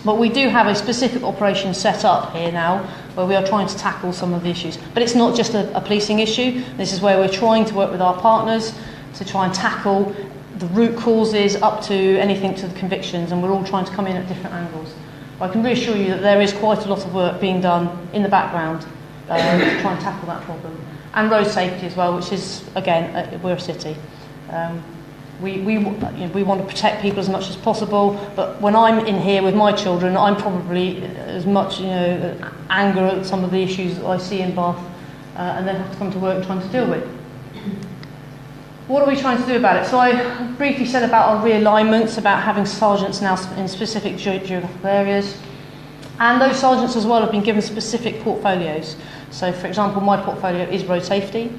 But we do have a specific operation set up here now where we are trying to tackle some of the issues. But it's not just a policing issue. This is where we're trying to work with our partners to try and tackle the root causes up to anything to the convictions, and we're all trying to come in at different angles. I can reassure you that there is quite a lot of work being done in the background to try and tackle that problem. And road safety as well, which is, again, we're a city. We want to protect people as much as possible, but when I'm in here with my children, I'm probably as much anger at some of the issues that I see in Bath, and then have to come to work trying to deal with. What are we trying to do about it? So I briefly said about our realignments, about having sergeants now in specific geographical areas. And those sergeants as well have been given specific portfolios. So for example, my portfolio is road safety.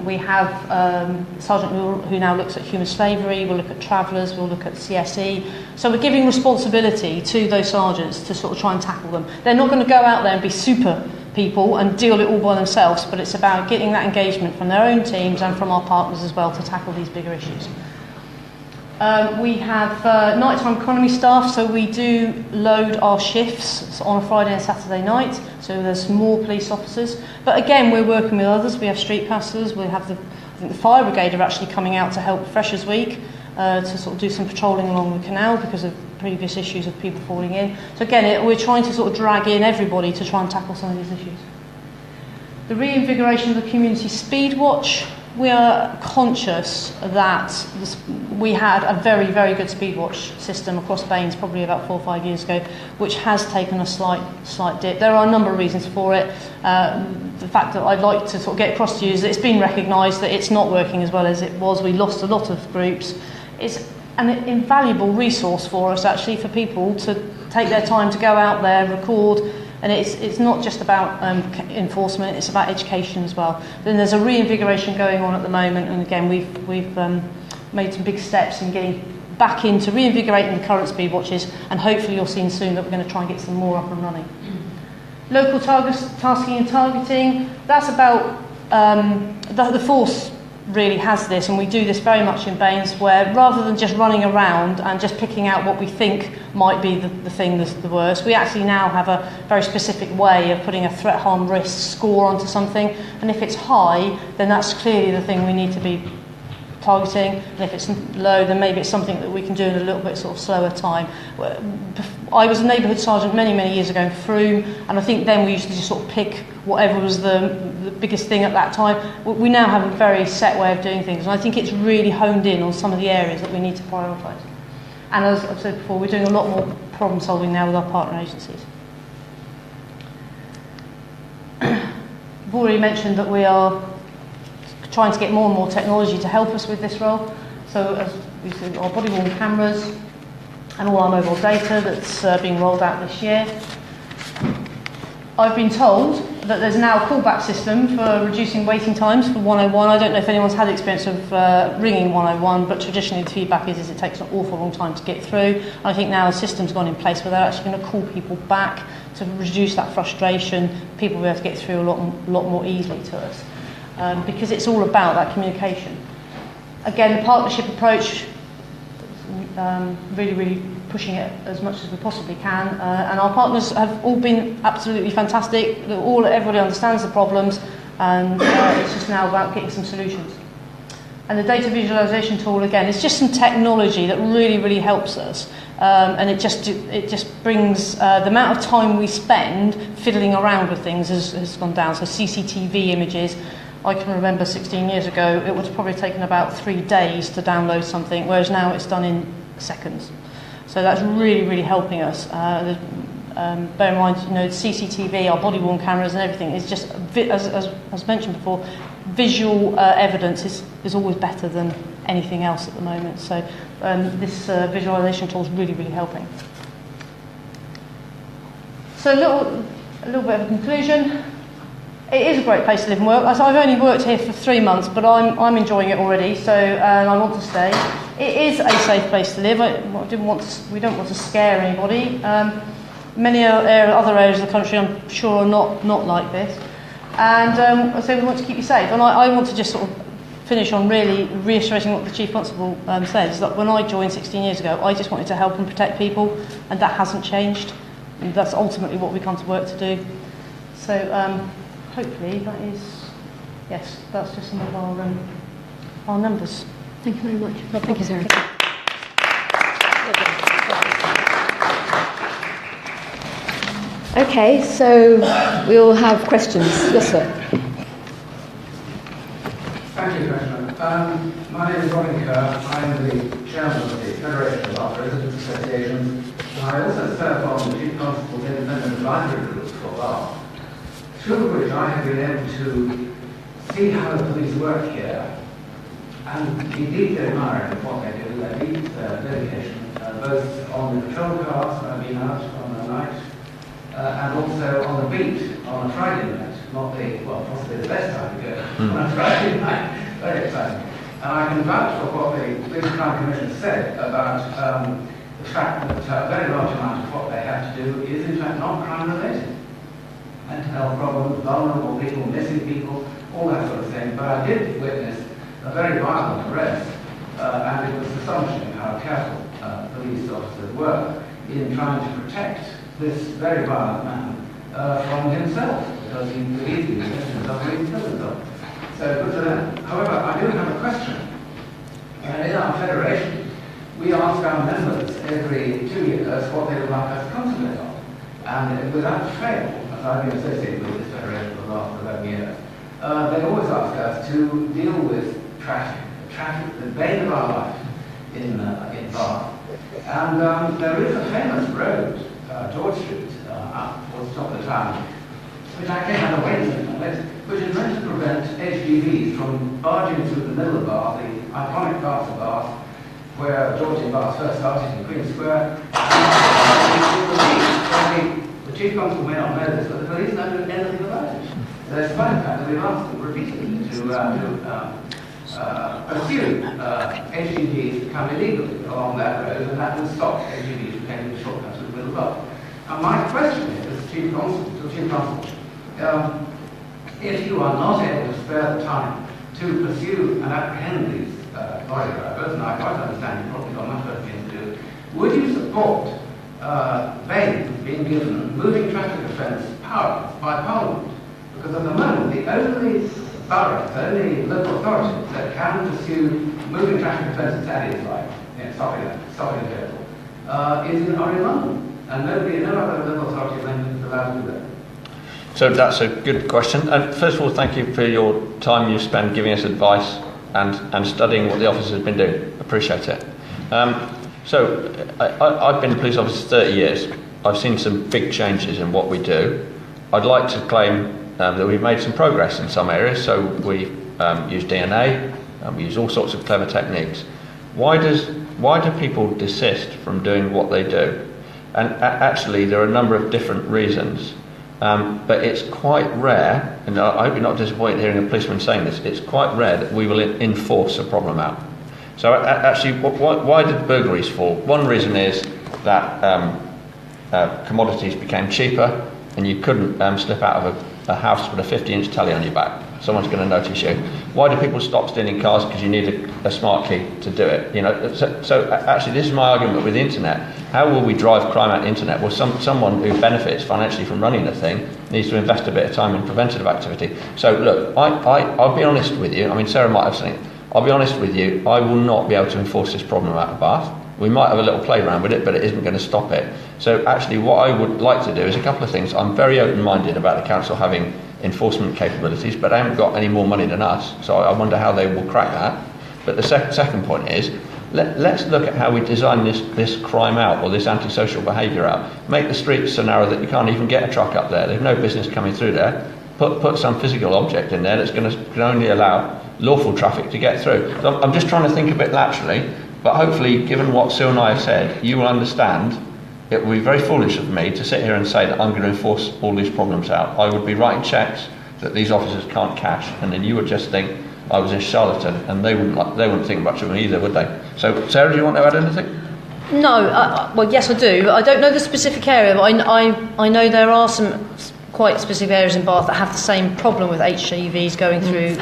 We have a sergeant who now looks at human slavery, we'll look at travellers, we'll look at CSE. So we're giving responsibility to those sergeants to sort of try and tackle them. They're not going to go out there and be super people and deal it all by themselves, but it's about getting that engagement from their own teams and from our partners as well to tackle these bigger issues. We have nighttime economy staff, so we do load our shifts on a Friday and Saturday night, so there's more police officers. But again, we're working with others. We have street passers, we have I think the fire brigade are actually coming out to help Freshers Week to sort of do some patrolling along the canal because of previous issues of people falling in. So again, we're trying to sort of drag in everybody to try and tackle some of these issues. The reinvigoration of the community speed watch. We are conscious that we had a very, very good speed watch system across Baines probably about 4 or 5 years ago, which has taken a slight dip. There are a number of reasons for it. The fact that I'd like to sort of get across to you is that it's been recognised that it's not working as well as it was. We lost a lot of groups. It's an invaluable resource for us, actually, for people to take their time to go out there, record. And it's not just about enforcement, it's about education as well. Then there's a reinvigoration going on at the moment, and again, we've made some big steps in getting back into reinvigorating the current speed watches, and hopefully you'll see soon that we're going to try and get some more up and running. Local tasking and targeting, that's about the force really has this, and we do this very much in Baines, where rather than just running around and just picking out what we think might be the thing that's the worst, we actually now have a very specific way of putting a threat, harm, risk score onto something, and if it's high, then that's clearly the thing we need to be targeting, and if it's low, then maybe it's something that we can do in a little bit sort of slower time. I was a neighbourhood sergeant many years ago in Frome, and I think then we used to just sort of pick whatever was the biggest thing at that time. We now have a very set way of doing things, and I think it's really honed in on some of the areas that we need to prioritise. And as I've said before, we're doing a lot more problem solving now with our partner agencies. I've already mentioned that we are trying to get more and more technology to help us with this role. So as we see, our body-worn cameras and all our mobile data that's being rolled out this year. I've been told that there's now a callback system for reducing waiting times for 101. I don't know if anyone's had the experience of ringing 101, but traditionally the feedback is it takes an awful long time to get through. And I think now a system's gone in place where they're actually going to call people back to reduce that frustration. People will be able to get through a lot more easily to us. Because it's all about that communication. Again, the partnership approach, really pushing it as much as we possibly can, and our partners have all been absolutely fantastic. Everybody understands the problems, and it's just now about getting some solutions. And the data visualization tool, again, it's just some technology that really helps us, and it just brings the amount of time we spend fiddling around with things has gone down. So CCTV images, I can remember 16 years ago, it would have probably taken about 3 days to download something, whereas now it's done in seconds. So that's really helping us. Bear in mind, CCTV, our body-worn cameras and everything is just, as mentioned before, visual evidence is always better than anything else at the moment. So this visualization tool is really helping. So a little bit of a conclusion. It is a great place to live and work. I've only worked here for 3 months, but I'm enjoying it already, so I want to stay. It is a safe place to live. We don't want to scare anybody. Many other areas of the country, I'm sure, are not like this. And I say we want to keep you safe. And I want to just sort of finish on really reiterating what the Chief Constable said, is that when I joined 16 years ago, I just wanted to help and protect people, and that hasn't changed. And that's ultimately what we come to work to do. So hopefully that is, yes, that's just some of our numbers. Thank you very much. Thank you, Sarah. Okay, so we'll have questions. Yes, sir. Thank you, Commissioner. My name is Robin Kerr. I'm the chairman of the Federation of Art Residents Associations. I also serve on the Chief Constable's Independent Advisory Group for art, through which I have been able to see how the police work here and be deeply admiring of what they do, their deep dedication, both on the patrol cars when I've been out on the night, and also on the beat on a Friday night, possibly the best time to go on a Friday night, very exciting. And I can vouch for what the Police Crime Commission said about the fact that a very large amount of what they have to do is in fact not crime related. mental health problems, vulnerable people, missing people, all that sort of thing. But I did witness a very violent arrest, and it was astonishing how careful police officers were in trying to protect this very violent man from himself, because he could easily defend himself and even kill himself. So good for them. However, I do have a question. In our federation, we ask our members every 2 years what they would like us to concentrate on. And without fail, as I've been associated with this federation for the last 11 years, they always ask us to deal with traffic, the bane of our life in Bath. And there is a famous road, George Street, up towards the top of the town, which actually has a waiting on it, which is meant to prevent HGVs from barging through the middle of Bath, the iconic Bath of Bath, where George Bath first started in Queen Square. The Chief Constable may not know this, but the police don't do anything about it. So despite the fact that we've asked them repeatedly to pursue HGVs to come illegally along that road, and that will stop HGVs from taking the shortcuts through the middle of Bath. And my question is, Chief Constable, if you are not able to spare the time to pursue and apprehend these lorry drivers, and I quite understand you've probably got much better things to do, would you support bail being given moving traffic offence powers by Parliament? Because at the moment, the only boroughs, the only local authorities that can pursue moving traffic offences that is like stopping a vehicle are in London. And no other local authority is allowed to do that. So that's a good question. And first of all, thank you for your time you spend giving us advice and studying what the office has been doing. Appreciate it. I've been a police officer 30 years. I've seen some big changes in what we do. I'd like to claim that we've made some progress in some areas. So we use DNA, we use all sorts of clever techniques. Why do people desist from doing what they do? And actually, there are a number of different reasons. But it's quite rare, and I hope you're not disappointed hearing a policeman saying this, it's quite rare that we will enforce a problem out. So actually, why did burglaries fall? One reason is that commodities became cheaper, and you couldn't slip out of a house with a 50-inch telly on your back. Someone's going to notice you. Why do people stop stealing cars? Because you need a smart key to do it. You know. So actually, this is my argument with the internet. How will we drive crime out the internet? Well, someone who benefits financially from running the thing needs to invest a bit of time in preventative activity. So look, I'll be honest with you. I mean, Sarah might have something. I'll be honest with you. I will not be able to enforce this problem out of Bath. We might have a little play around with it, but it isn't going to stop it. So actually, what I would like to do is a couple of things. I'm very open-minded about the council having enforcement capabilities, but they haven't got any more money than us, so I wonder how they will crack that. But the second point is, let's look at how we design this crime out, or this antisocial behaviour out. Make the streets so narrow that you can't even get a truck up there. There's no business coming through there. Put some physical object in there that's can only allow lawful traffic to get through. So I'm just trying to think a bit laterally, but hopefully, given what Sue and I have said, you will understand it would be very foolish of me to sit here and say that I'm going to enforce all these problems out. I would be writing cheques that these officers can't cash, and then you would just think I was a charlatan, and they wouldn't think much of me either, would they? So, Sarah, do you want to add anything? No, well, yes, I do. I don't know the specific area, but I know there are some quite specific areas in Bath that have the same problem with HGVs going through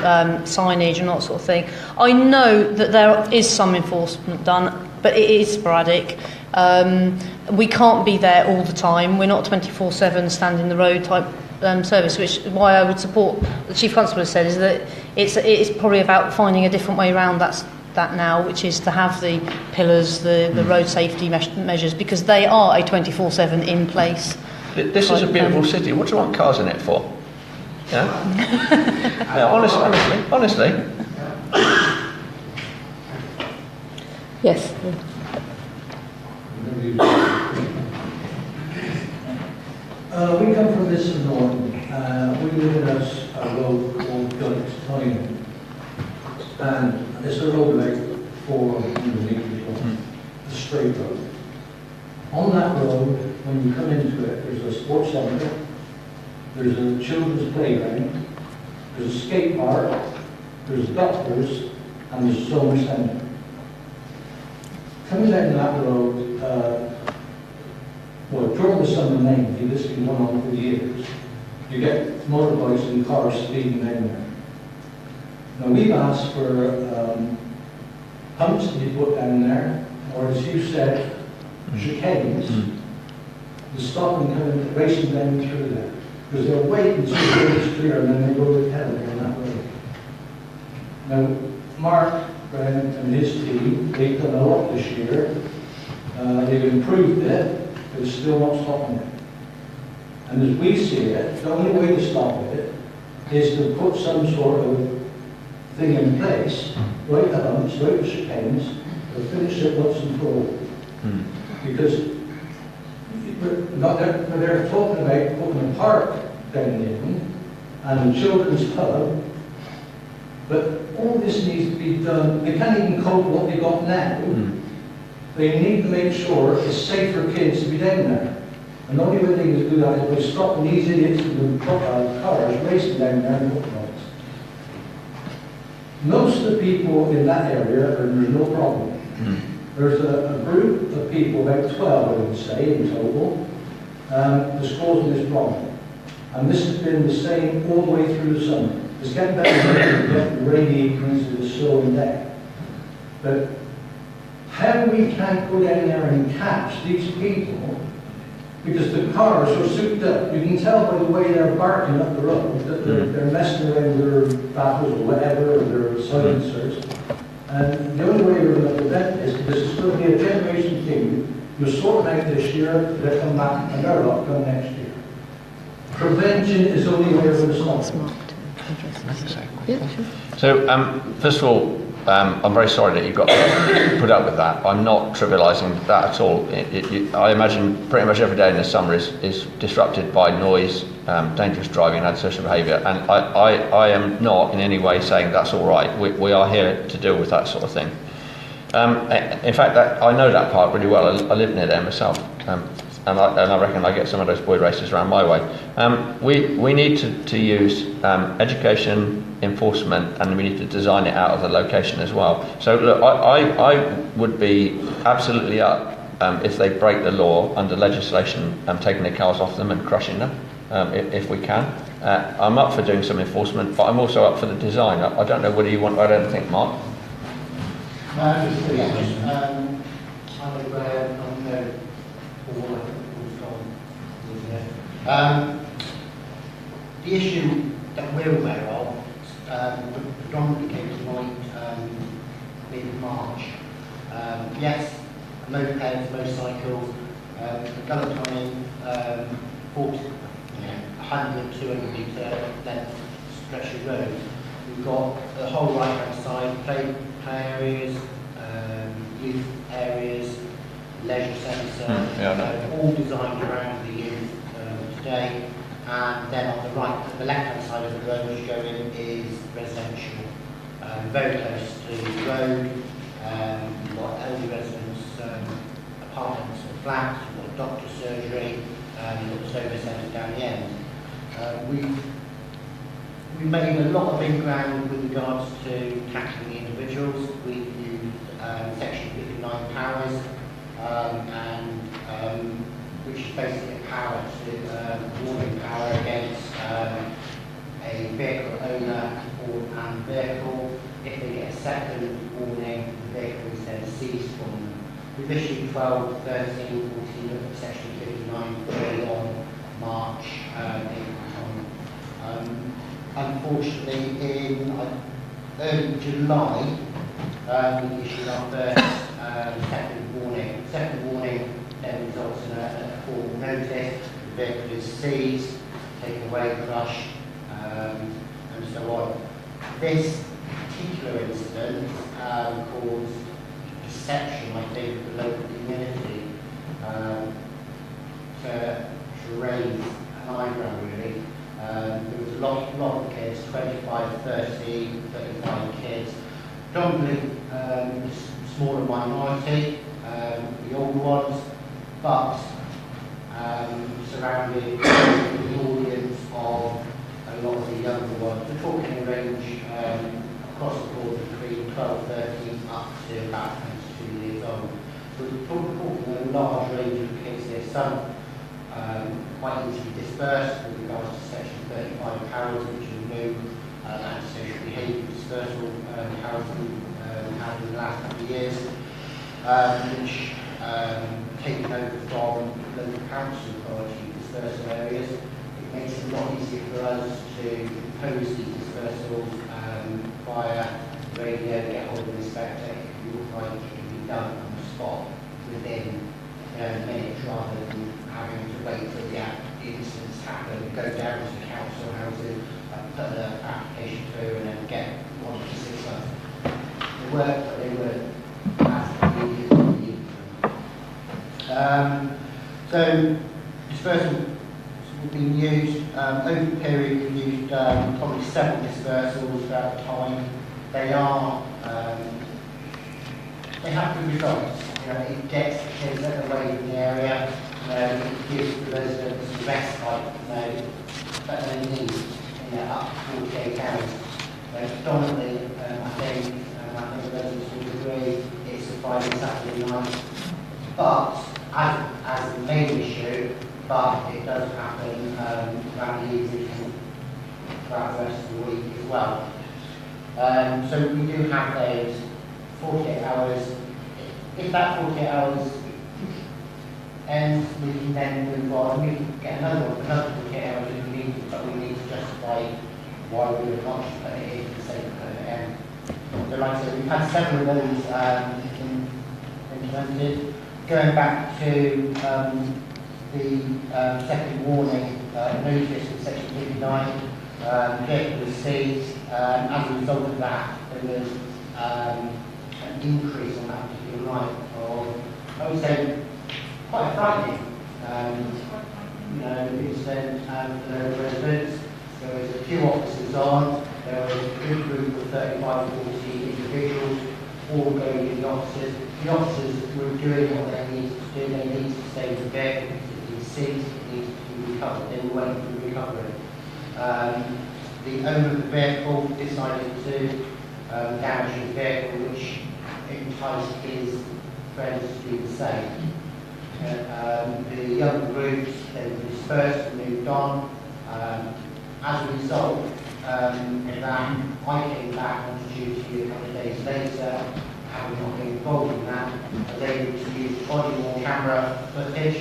signage and that sort of thing. I know that there is some enforcement done, but it is sporadic. We can't be there all the time. We're not 24/7 stand in the road type service, which is why I would support the Chief Constable has said is that it's probably about finding a different way around that now, which is to have the pillars, the road safety measures, because they are a 24/7 in place. This is a beautiful city. What do you want cars in it for? Yeah. Honestly. Yes. We come from this north. We live in a road called Guildhall, and it's a road like 400 metres long, a straight road. On that road, when you come into it, there's a sports centre, there's a children's playground, there's a skate park, there's doctors, and there's a sewing centre. Coming down that road, during the summer months, this has been going on for years, you get motorbikes and cars speeding down there. Now we've asked for humps to be put down there, or as you said, chicanes, to stop them coming racing down through there. Because they'll wait until the road is clear and then they go to hell down that road. Now, Mark Brown and his team, they've done a lot this year. They've improved it, but it's still not stopping it. And as we see it, the only way to stop it is to put some sort of thing in place, right the humps, right the chicanes, to finish it once and for all. Because they're talking about putting a park down in and a children's club, but all this needs to be done. They can't even cope what they got now. They need to make sure it's safe for kids to be down there. And the only way they can do that is by stopping these idiots with cars racing down there and footballs. Most of the people in that area, there's no problem. There's a group of people, about 12 I would say in total, that's causing this problem. And this has been the same all the way through the summer. It's getting better, getting rainy evenings, it's slowing down. But how we can't go down there and catch these people, because the cars are souped up. You can tell by the way they're barking up the road that they're messing around with their baffles or whatever, or their silencers. And the only way we're going to prevent this, because it's going to be a generation thing, you'll sort it out this year, they'll come back, and they're up come next year. Prevention is the only way we're going to stop it. So, first of all, I'm very sorry that you've got to put up with that. I'm not trivialising that at all. I imagine pretty much every day in the summer is disrupted by noise, dangerous driving and antisocial behaviour, and I am not in any way saying that's all right. We are here to deal with that sort of thing. In fact, I know that park really well. I live near there myself, and I reckon I get some of those boy races around my way. We need to use education, enforcement, and we need to design it out of the location as well. So look, I would be absolutely up if they break the law under legislation, taking their cars off them and crushing them, if we can. I'm up for doing some enforcement, but I'm also up for the design. I don't know whether you want, I don't think, Mark. I'm aware, the issue that we're aware of predominantly came to mind mid-March. Yes, mopeds, motorcycles, Guildhall 40, 100, 200 metre length stretch of road. We've got the whole right-hand side, play areas, youth areas, leisure centre, all designed around the youth today. And then on the right, the left-hand side of the road as you go in is residential, very close to the road. You've got elderly residents, apartments or flats, you've got doctor surgery, you've got the service centre down the end. We made a lot of in-ground with regards to tackling the individuals. We used Section 59 powers, which is basically a power to warning power against a vehicle owner and vehicle. If they get a second warning, the vehicle is then seized from them. We've issued 12, 13, 14 of Section 59 early on March, unfortunately, in early July, we issued our first second warning. Second warning then results in a formal notice. The vehicle is seized, taken away, crushed, and so on. This particular incident caused perception, I think, of the local community to raise an eyebrow, really. There was a lot of kids, 25, 30, 35 kids, predominantly smaller minority, the older ones, but surrounded the audience of a lot of the younger ones. We're talking a range across the board between 12, 13 up to about 22 years old. So we're talking a large range of kids here, some quite easily dispersed with regards to section 35 powers, which are new antisocial behaviour dispersal powers we had in the last couple of years, which taken over from local council authority dispersal areas. It makes it a lot easier for us to impose these dispersals via radio, get hold of the inspector. If you look like it can be done on the spot within minutes rather than having to wait till the incidents happen, go down to the council houses, put the application through and then get 1 to 6 months. The work that they were absolutely so dispersals have been used over the period. We've used probably 7 dispersals throughout the time. They are they have good results. It gets the kids away from the area. It gives the residents the respite that they need up to 48 hours. Predominantly, I think residents will agree, it's a Friday, Saturday night. But as the main issue, but it does happen around the evening throughout the rest of the week as well. So we do have those 48 hours. If that 48 hours ends, we can then move on. We can get another 48 hours if we need to, but we need to justify why we would not put it in for the sake of putting it in. So like I said, we've had several of those implemented. Going back to the second warning notice in section 59, vehicle was seized. As a result of that, there was an increase on that particular night of, I would say, quite frightening. Incident and the residents. There was a few officers on. There was a good group of 35 to 40 individuals, all going to the officers. The officers were doing what they needed to do. They needed to stay in the vehicle because it needs seized, it needs to be recovered. They were waiting for recovery. The owner of the vehicle decided to damage his vehicle, which enticed his friends to do the same. The young groups then dispersed and moved on. As a result, that I came back onto duty a couple of days later, having not been involved in that. I was able to use body-worn camera footage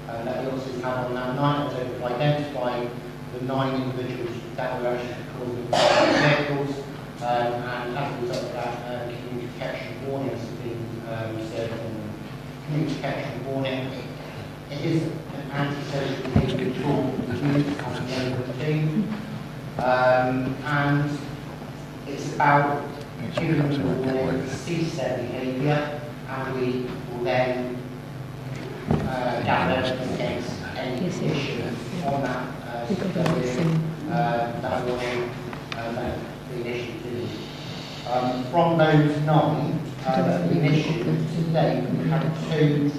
that the officers had on that night. I was able to identify the 9 individuals that were actually causing vehicles, and as a result of that, community protection warnings have been served on them. Community protection warning, it is an anti-social behaviour tool used on the neighbourhood team, and it's about giving them a warning to cease their behaviour, and we will then gather evidence against any issues on that. That warning that we issued to them. From those 9 that we issued today, we had 2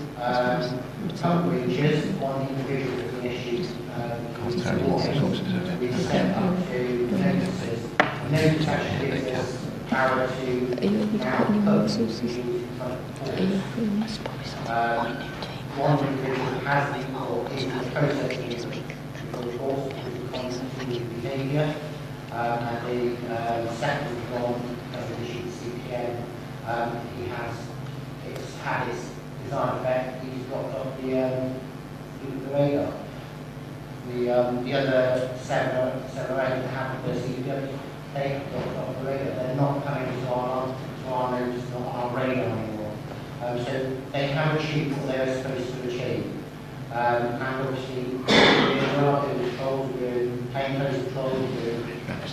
tongue breaches, 1 individual that we issued. We sent up to notices. Notice actually gives us power to now put one individual has been or is processing report behaviour, and the second one has issued CPN. It's had its desired effect. He's dropped off the radar. The other 7 or 8 that haven't the CPN, they have dropped off the radar. They're not coming to our notice, not on our radar anymore. So they have achieved what they were supposed to achieve. And obviously, we're not doing patrols, we're doing plainclothes patrols, we're doing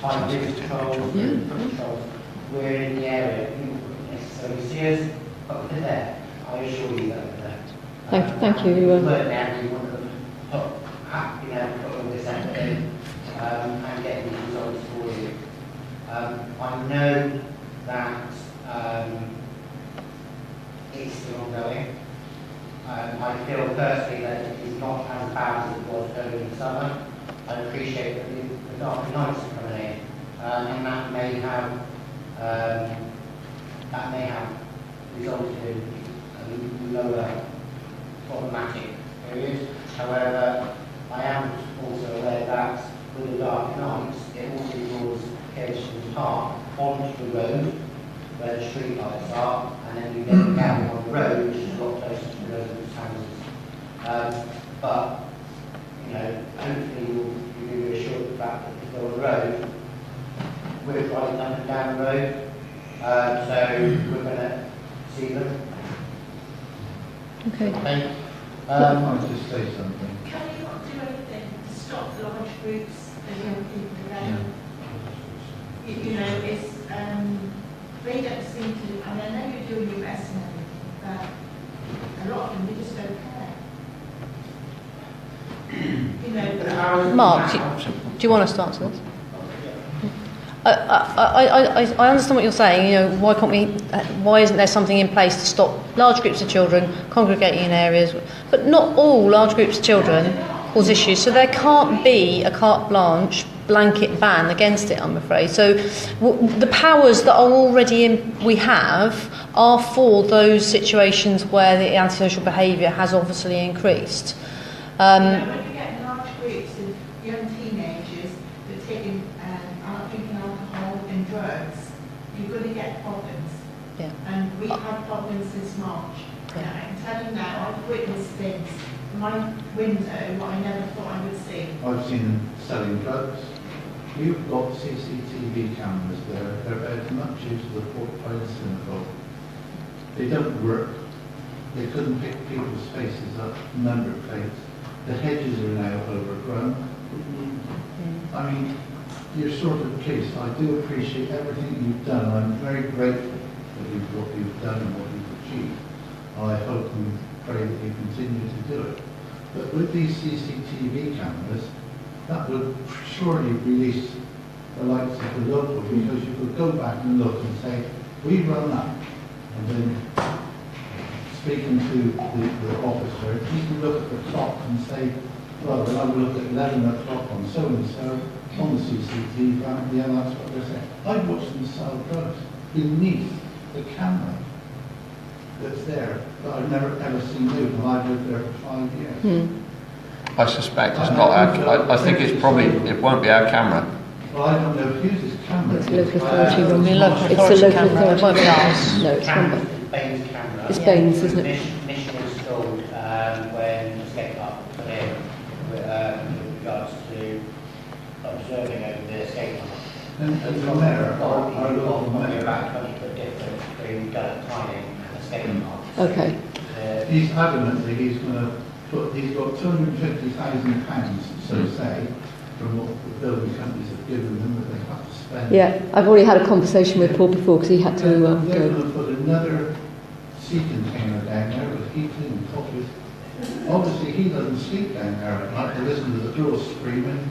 high-vis patrols, we're doing foot patrols. We're in the area. You wouldn't necessarily see us, but we're there. I assure you that we're there. Thank you. We weren't there, we wouldn't have been able to put all this effort in and get these results for you. I know that it's still ongoing. I feel personally that it is not as bad as it was earlier in the summer. I appreciate that the darker nights are coming in, and that may have resulted in lower problematic areas. However, I am also aware that with the dark nights, it also draws kids from the park onto the road where the street lights are, and then you get them out on the road, which is a lot closer to the residents' houses. But, you know, hopefully you'll be reassured of the fact that if they're on the road, we're driving up and down the road, so we're going to see them. Okay. I'll just say something. Can you not do anything to stop large groups of young people around? You know, it's, they don't seem to, I mean, I know you're doing your best and everything, but a lot of them, they just don't care. You know, Mark, do you want us to answer this? I understand what you're saying. You know, why can't we? Why isn't there something in place to stop large groups of children congregating in areas? But not all large groups of children cause issues, so there can't be a carte blanche blanket ban against it, I'm afraid. So the powers that are already we have are for those situations where the antisocial behaviour has obviously increased. when you get large groups of young teenagers that are taking, drinking alcohol and drugs, you're going to get problems. Yeah. And we've had problems since March. Yeah. And I can tell you now, I've witnessed things from my window what I never thought I would see. I've seen them selling drugs. You've got CCTV cameras there. They're about as much use as the Port Pius synagogue. They don't work. They couldn't pick people's faces up, number plates. The hedges are now overgrown. I mean, you're sort of police. I do appreciate everything you've done. I'm very grateful that what you've done and what you've achieved. I hope and pray that you continue to do it. But with these CCTV cameras, that would surely release the likes of the local, because you could go back and look and say, we run up, and then speaking to the officer, he can look at the clock and say, well, then I will look at 11 o'clock on so-and-so on the CCTV, yeah, that's what they're saying. I've watched them sell drugs beneath the camera that's there, that I've never ever seen move, and I've lived there for 5 years. I suspect it's not our. I think it's probably it won't be our camera. Well, I don't know whose camera. It's local authority run. It's a local It's a authority local camera, it authority. won't be ours. No, it's run by. Baines camera. It's Baines, isn't it? Mission installed when the skate park was put in with regards to observing over the skate park. And the mayor, our local Probably mayor, about 20 foot difference between Guildhall Timing and the skate park. Okay. He's he's adamant that he's going to put, he's got £250,000, so say, from what the building companies have given them, that they have to spend. Yeah, I've already had a conversation with Paul before because he had to They're go. going to put another sea container down there with heating and coffee. Obviously, he doesn't sleep down there at night to listen to the girls screaming.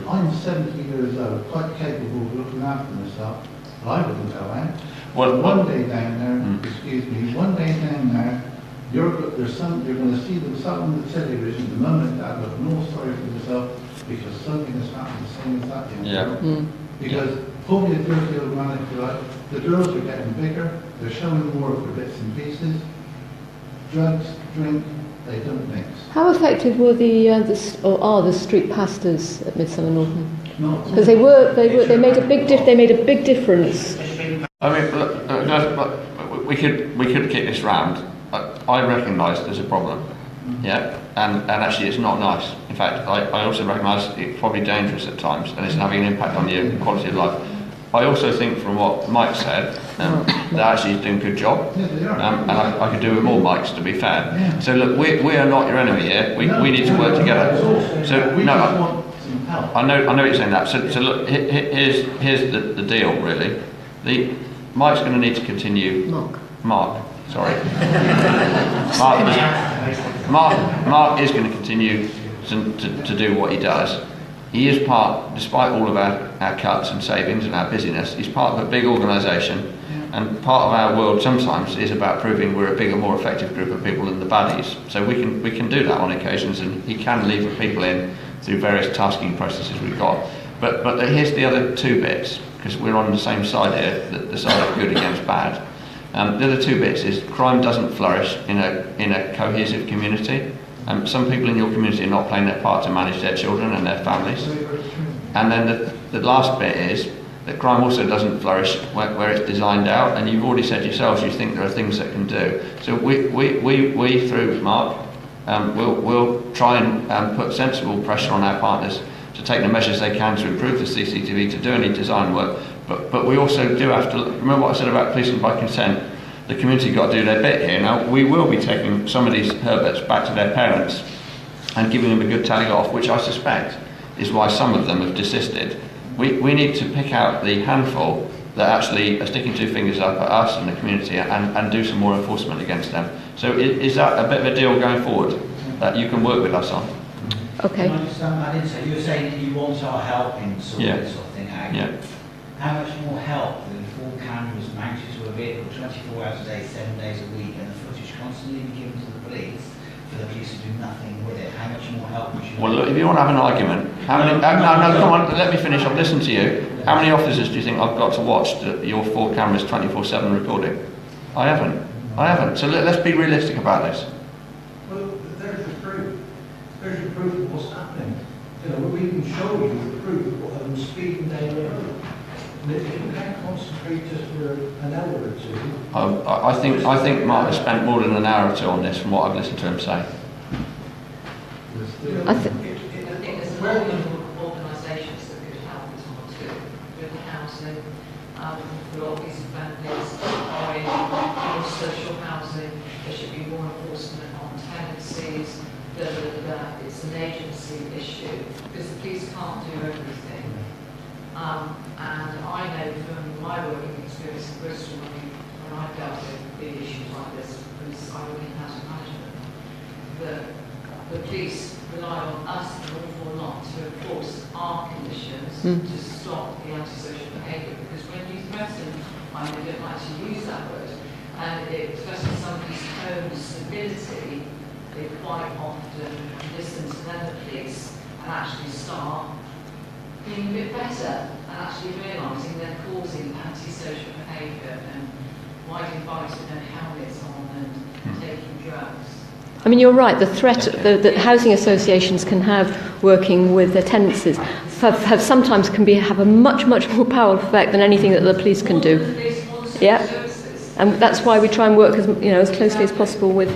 I'm 70 years old, quite capable of looking after myself, but I wouldn't go out. Well, One day down there, excuse me, one day down there, you're going to see them sat on the television, the mum and dad looking all sorry for themselves because something has happened, the same as that young girl. Because pull me a dirty old man if you like, the girls are getting bigger, they're showing more of their bits and pieces. Drugs, drink, they don't mix. How effective were are the street pastors at Midsummer Norton? Not Because they made a big difference. I mean, look, we could kick this round. I recognise there's a problem, yeah, and actually it's not nice. In fact, I also recognise it's probably dangerous at times, and it's having an impact on your quality of life. I also think, from what Mike said, that actually he's doing a good job, Yeah, they are. and I could do with more Mikes, to be fair. Yeah. So look, we are not your enemy here. We need to work together. So we no, just want some help. I know what you're saying that. So look, here's the deal really. Mike's going to need to continue. Mark, sorry. Mark is going to continue to do what he does. He is part, despite all of our cuts and savings and our busyness, he's part of a big organisation, and part of our world sometimes is about proving we're a bigger, more effective group of people than the baddies. So we can do that on occasions, and he can leave people in through various tasking processes we've got. But here's the other two bits, because we're on the same side here, the side of good against bad. The other two bits is crime doesn't flourish in a cohesive community. Some people in your community are not playing their part to manage their children and their families. And then the last bit is that crime also doesn't flourish where it's designed out, and you've already said yourselves you think there are things that can do. So we through Mark, we'll try and put sensible pressure on our partners to take the measures they can to improve the CCTV, to do any design work. But we also do have to, remember what I said about policing by consent, the community got to do their bit here. Now, we will be taking some of these Herberts back to their parents and giving them a good telling off, which I suspect is why some of them have desisted. We need to pick out the handful that actually are sticking two fingers up at us and the community and do some more enforcement against them. So is that a bit of a deal going forward that you can work with us on? Okay. Can I just add into it? You were saying that you want our help in sorting this sort of thing out. Yeah. How much more help than 4 cameras mounted to a vehicle 24 hours a day, 7 days a week, and the footage constantly be given to the police for the police to do nothing with it? How much more help would you Well, look, if you want to have an argument, how many? No, come on, let me finish. I've listened to you. How many officers do you think I've got to watch your 4 cameras 24/7 recording? I haven't. So let's be realistic about this. Well, there's the proof. There's the proof of what's happening. You know, we can show you the proof of them speeding down the road. And if you can't concentrate just for an hour or two. I think Mark has spent more than an hour or two on this from what I've listened to him say. I think there's a lot of organisations that could help as well too, with the housing, for all these families are in more social housing. There should be more enforcement on tenancies. It's an agency issue because the police can't do everything. And I know from my working experience in Bristol, when I dealt with big issues like this, because I work in housing management, that the police rely on us an awful lot to enforce our conditions to stop the antisocial behaviour. Because when you threaten, I don't like to use that word, and it threatens somebody's home stability, they quite often listen to them, the police, and actually start being a bit better and actually realising they're causing antisocial behaviour and riding bikes with no helmets on and taking drugs. I mean, you're right. The threat that housing associations can have working with their tenancies have sometimes have a much more powerful effect than anything that the police can do. Yeah, and that's why we try and work as closely as possible with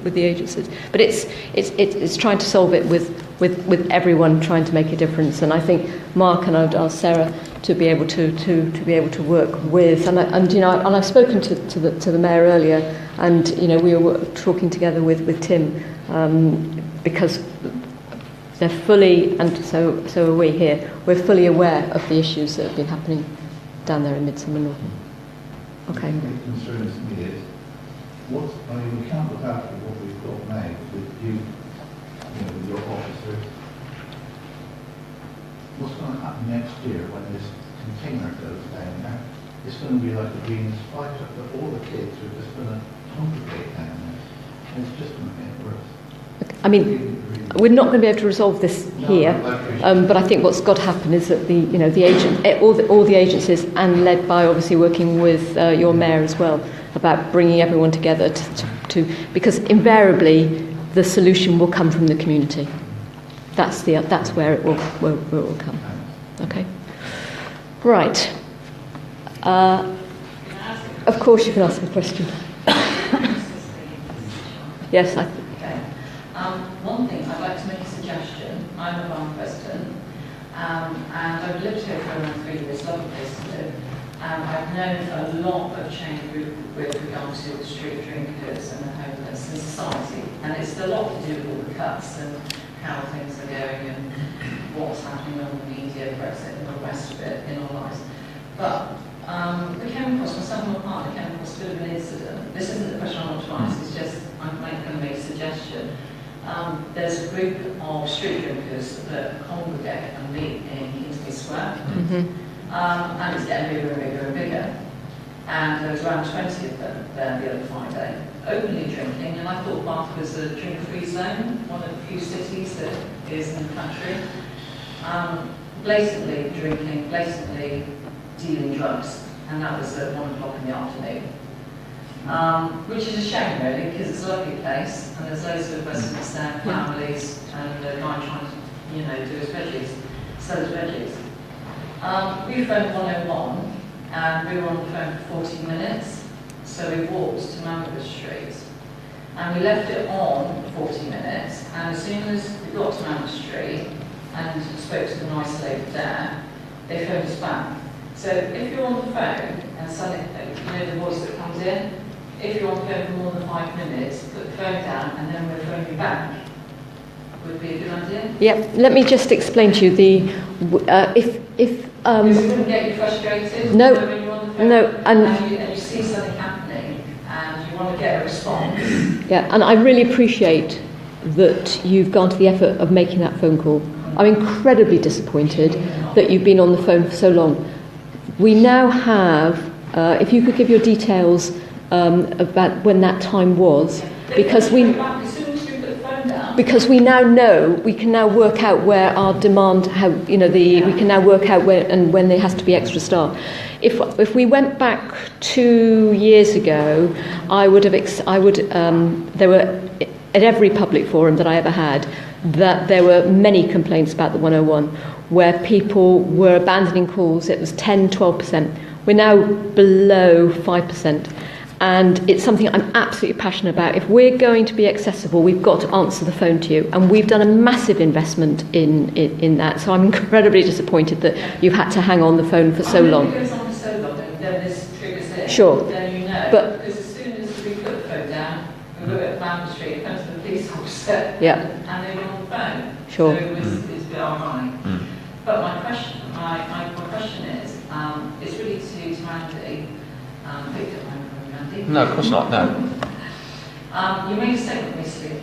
the agencies. But it's trying to solve it with everyone trying to make a difference. And I think Mark and I would ask Sarah to be able to work with. And I've spoken to the mayor earlier, and we were talking together with Tim because they're fully, and so are we here. We're fully aware of the issues that have been happening down there in Midsummer North. Okay. What concerns me is, we can't look after what we've got now with with your officers. What's going to happen next year when this container goes down there? It's going to be like a green spike up that all the kids are just going to congregate down there. And it's just going to get worse. I mean, we're not going to be able to resolve this here, but I think what's got to happen is that all the agencies, and led by obviously working with your mayor as well, about bringing everyone together to because invariably the solution will come from the community. That's where it will come. Okay. Right. Of course, you can ask a question. Yes. One thing, I'd like to make a suggestion. I'm a Barn resident, and I've lived here for around 3 years, lovely place to live. I've known a lot of change with regard to the street drinkers and the homeless in society, and it's a lot to do with all the cuts and how things are going and what's happening on the media, Brexit and all the rest of it in our lives. But we came across, myself and my partner came across a bit of an incident. This isn't the question I want to ask, it's just I'm going to make a suggestion. There's a group of street drinkers that congregate and meet in Kingsby Square, and it's getting bigger and bigger and bigger. And there was around 20 of them there the other Friday, openly drinking, and I thought Bath was a drink-free zone, one of the few cities that is in the country. Blatantly drinking, blatantly dealing drugs, and that was at 1 o'clock in the afternoon. which is a shame really, because it's a lovely place and there's loads of residents there, families, and a guy trying to, do his veggies, sell his veggies. We phoned 101 and we were on the phone for 40 minutes, so we walked to Manchester Street and we left it on for 40 minutes, and as soon as we got to Manchester Street and spoke to the nice lady there, they phoned us back. So if you're on the phone and suddenly, the voice that comes in, if you're on the phone for more than 5 minutes, put the phone down and then we'll phone you back. Would be a good idea. Yeah, let me just explain to you the Because it wouldn't get you frustrated. No, when you're on the phone, no, and you see something happening and you want to get a response. Yeah, and I really appreciate that you've gone to the effort of making that phone call. I'm incredibly disappointed that you've been on the phone for so long. We now have, if you could give your details about when that time was, because we now know, we can now work out where our demand, we can now work out where and when there has to be extra staff. If we went back 2 years ago, there were, at every public forum that I ever had, that there were many complaints about the 101, where people were abandoning calls. It was 10, 12%. We're now below 5%. And it's something I'm absolutely passionate about. If we're going to be accessible, we've got to answer the phone to you. And we've done a massive investment in that. So I'm incredibly disappointed that you've had to hang on the phone for so long. If it goes on for so long, then this triggers it. Sure. Then you know. But because as soon as we put the phone down, we look at Manchester Street, it comes to the police officer, yeah. and they were on the phone. Sure. So it's a bit ironic. But my question is, it's really to Andy. No, of course not, no. You made a statement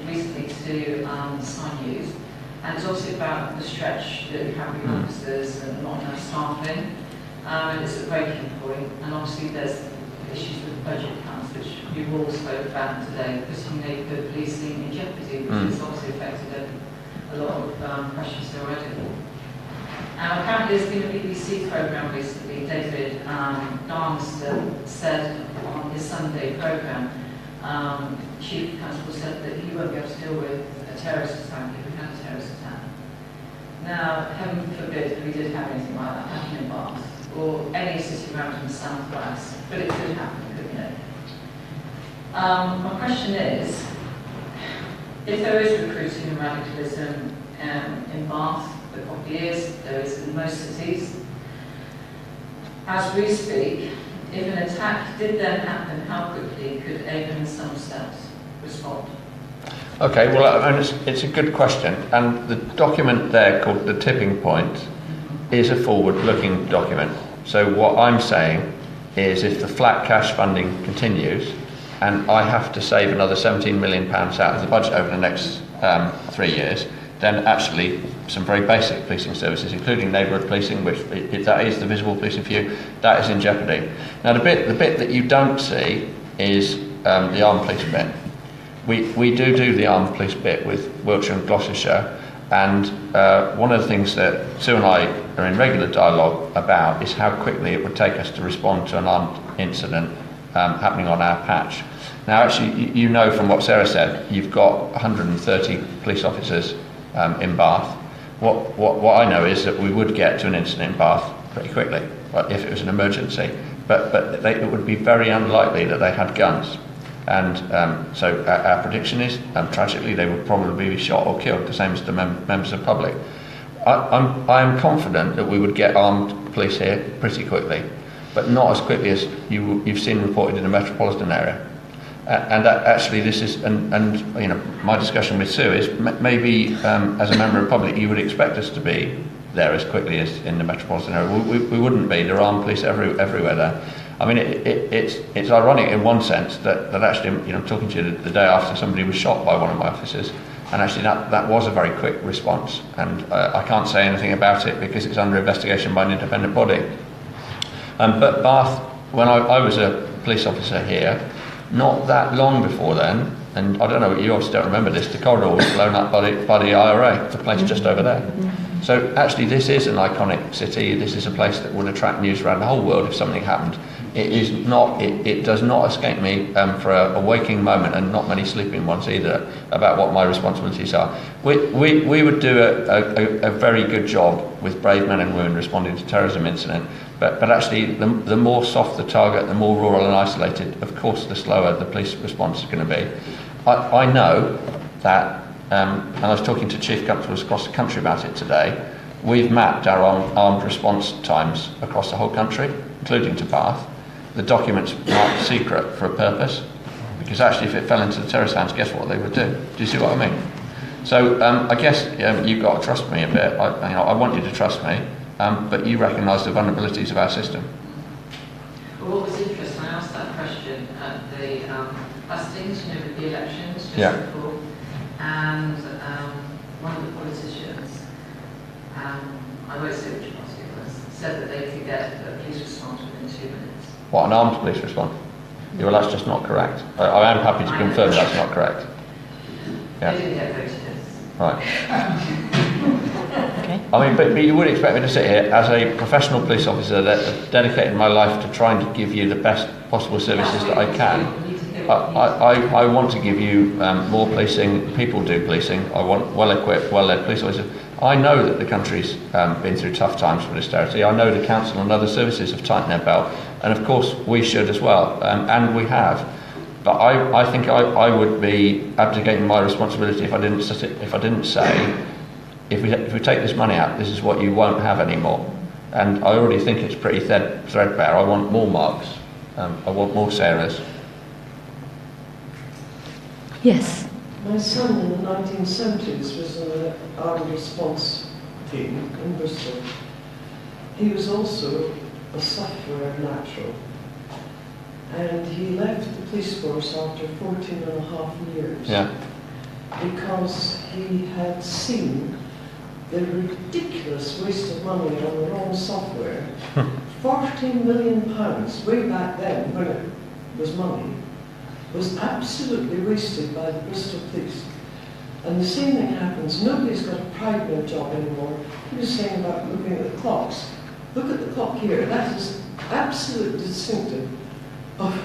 recently to Sign News, and it's also about the stretch that you have with officers and not enough staffing. And it's a breaking point, and obviously there's issues with budget cuts, which you all spoke about today, because you put policing in jeopardy, which has obviously affected a lot of questions already. Now, apparently there's been a BBC programme recently. David Garnister said on his Sunday programme, Chief Constable said that he won't be able to deal with a terrorist attack if we had a terrorist attack. Now, heaven forbid if we did have anything like that happen in Bath, or any city around in the southwest, but it could happen, couldn't it? My question is, if there is recruiting and radicalism in Bath, there probably is, there is in most cities. As we speak, if an attack did then happen, how quickly could Avon and Somerset respond? Okay, well, it's a good question, and the document there called The Tipping Point is a forward-looking document. So what I'm saying is if the flat cash funding continues, and I have to save another £17 million out of the budget over the next 3 years, then actually some very basic policing services, including neighbourhood policing, which that is the visible policing for you, that is in jeopardy. Now the bit that you don't see is the armed police bit. We do the armed police bit with Wiltshire and Gloucestershire, and one of the things that Sue and I are in regular dialogue about is how quickly it would take us to respond to an armed incident happening on our patch. Now actually, you know from what Sarah said, you've got 130 police officers in Bath. What I know is that we would get to an incident in Bath pretty quickly, if it was an emergency. But it would be very unlikely that they had guns. And so our prediction is, tragically, they would probably be shot or killed, the same as the members of the public. I am confident that we would get armed police here pretty quickly, but not as quickly as you've seen reported in the metropolitan area. And that actually this is, and you know, my discussion with Sue is maybe as a member of the public you would expect us to be there as quickly as in the metropolitan area. We wouldn't be. There are armed police everywhere there. I mean, it's ironic in one sense that actually, you know, I'm talking to you the day after somebody was shot by one of my officers, and actually that was a very quick response, and I can't say anything about it because it's under investigation by an independent body. But Bath, when I was a police officer here, not that long before then, and I don't know, you obviously don't remember this, the corridor was blown up by the IRA, the place just over there. So actually this is an iconic city, this is a place that would attract news around the whole world if something happened. it is not. It does not escape me for a waking moment, and not many sleeping ones either, about what my responsibilities are. We would do a very good job with brave men and women responding to terrorism incident, but actually the more soft the target, the more rural and isolated, of course, the slower the police response is going to be. I know that, and I was talking to chief constables across the country about it today. We've mapped our armed response times across the whole country, including to Bath. The document's marked secret for a purpose, because actually if it fell into the terrorist hands, guess what they would do? Do you see what I mean? So I guess you've got to trust me a bit. I want you to trust me, but you recognise the vulnerabilities of our system. Well, what was interesting, I asked that question at the hustings, with the elections just before, and one of the politicians, I won't say which party it was, said that they could get a police response within 2 minutes. What, an armed police response? Yeah, well, that's just not correct. I am happy to confirm that's not correct. Yeah. They didn't get voted. Right. I mean, but you would expect me to sit here as a professional police officer that dedicated my life to trying to give you the best possible services that I can. I want to give you more policing. People do policing. I want well-equipped, well-led police officers. I know that the country's been through tough times with austerity. I know the council and other services have tightened their belt, and of course we should as well, and we have. But I think I would be abdicating my responsibility if I didn't say, if we take this money out, this is what you won't have anymore. And I already think it's pretty threadbare. I want more Marks. I want more Sarahs. Yes. My son in the 1970s was in an armed response team in Bristol. He was also a software natural. And he left the police force after 14 and a half years. Yeah. Because he had seen the ridiculous waste of money on the wrong software. £14 million way back then, when it was money, was absolutely wasted by the Bristol police. And the same thing happens. Nobody's got a pride in a job anymore. He was saying about looking at the clocks. Look at the clock here. That is absolutely distinctive of,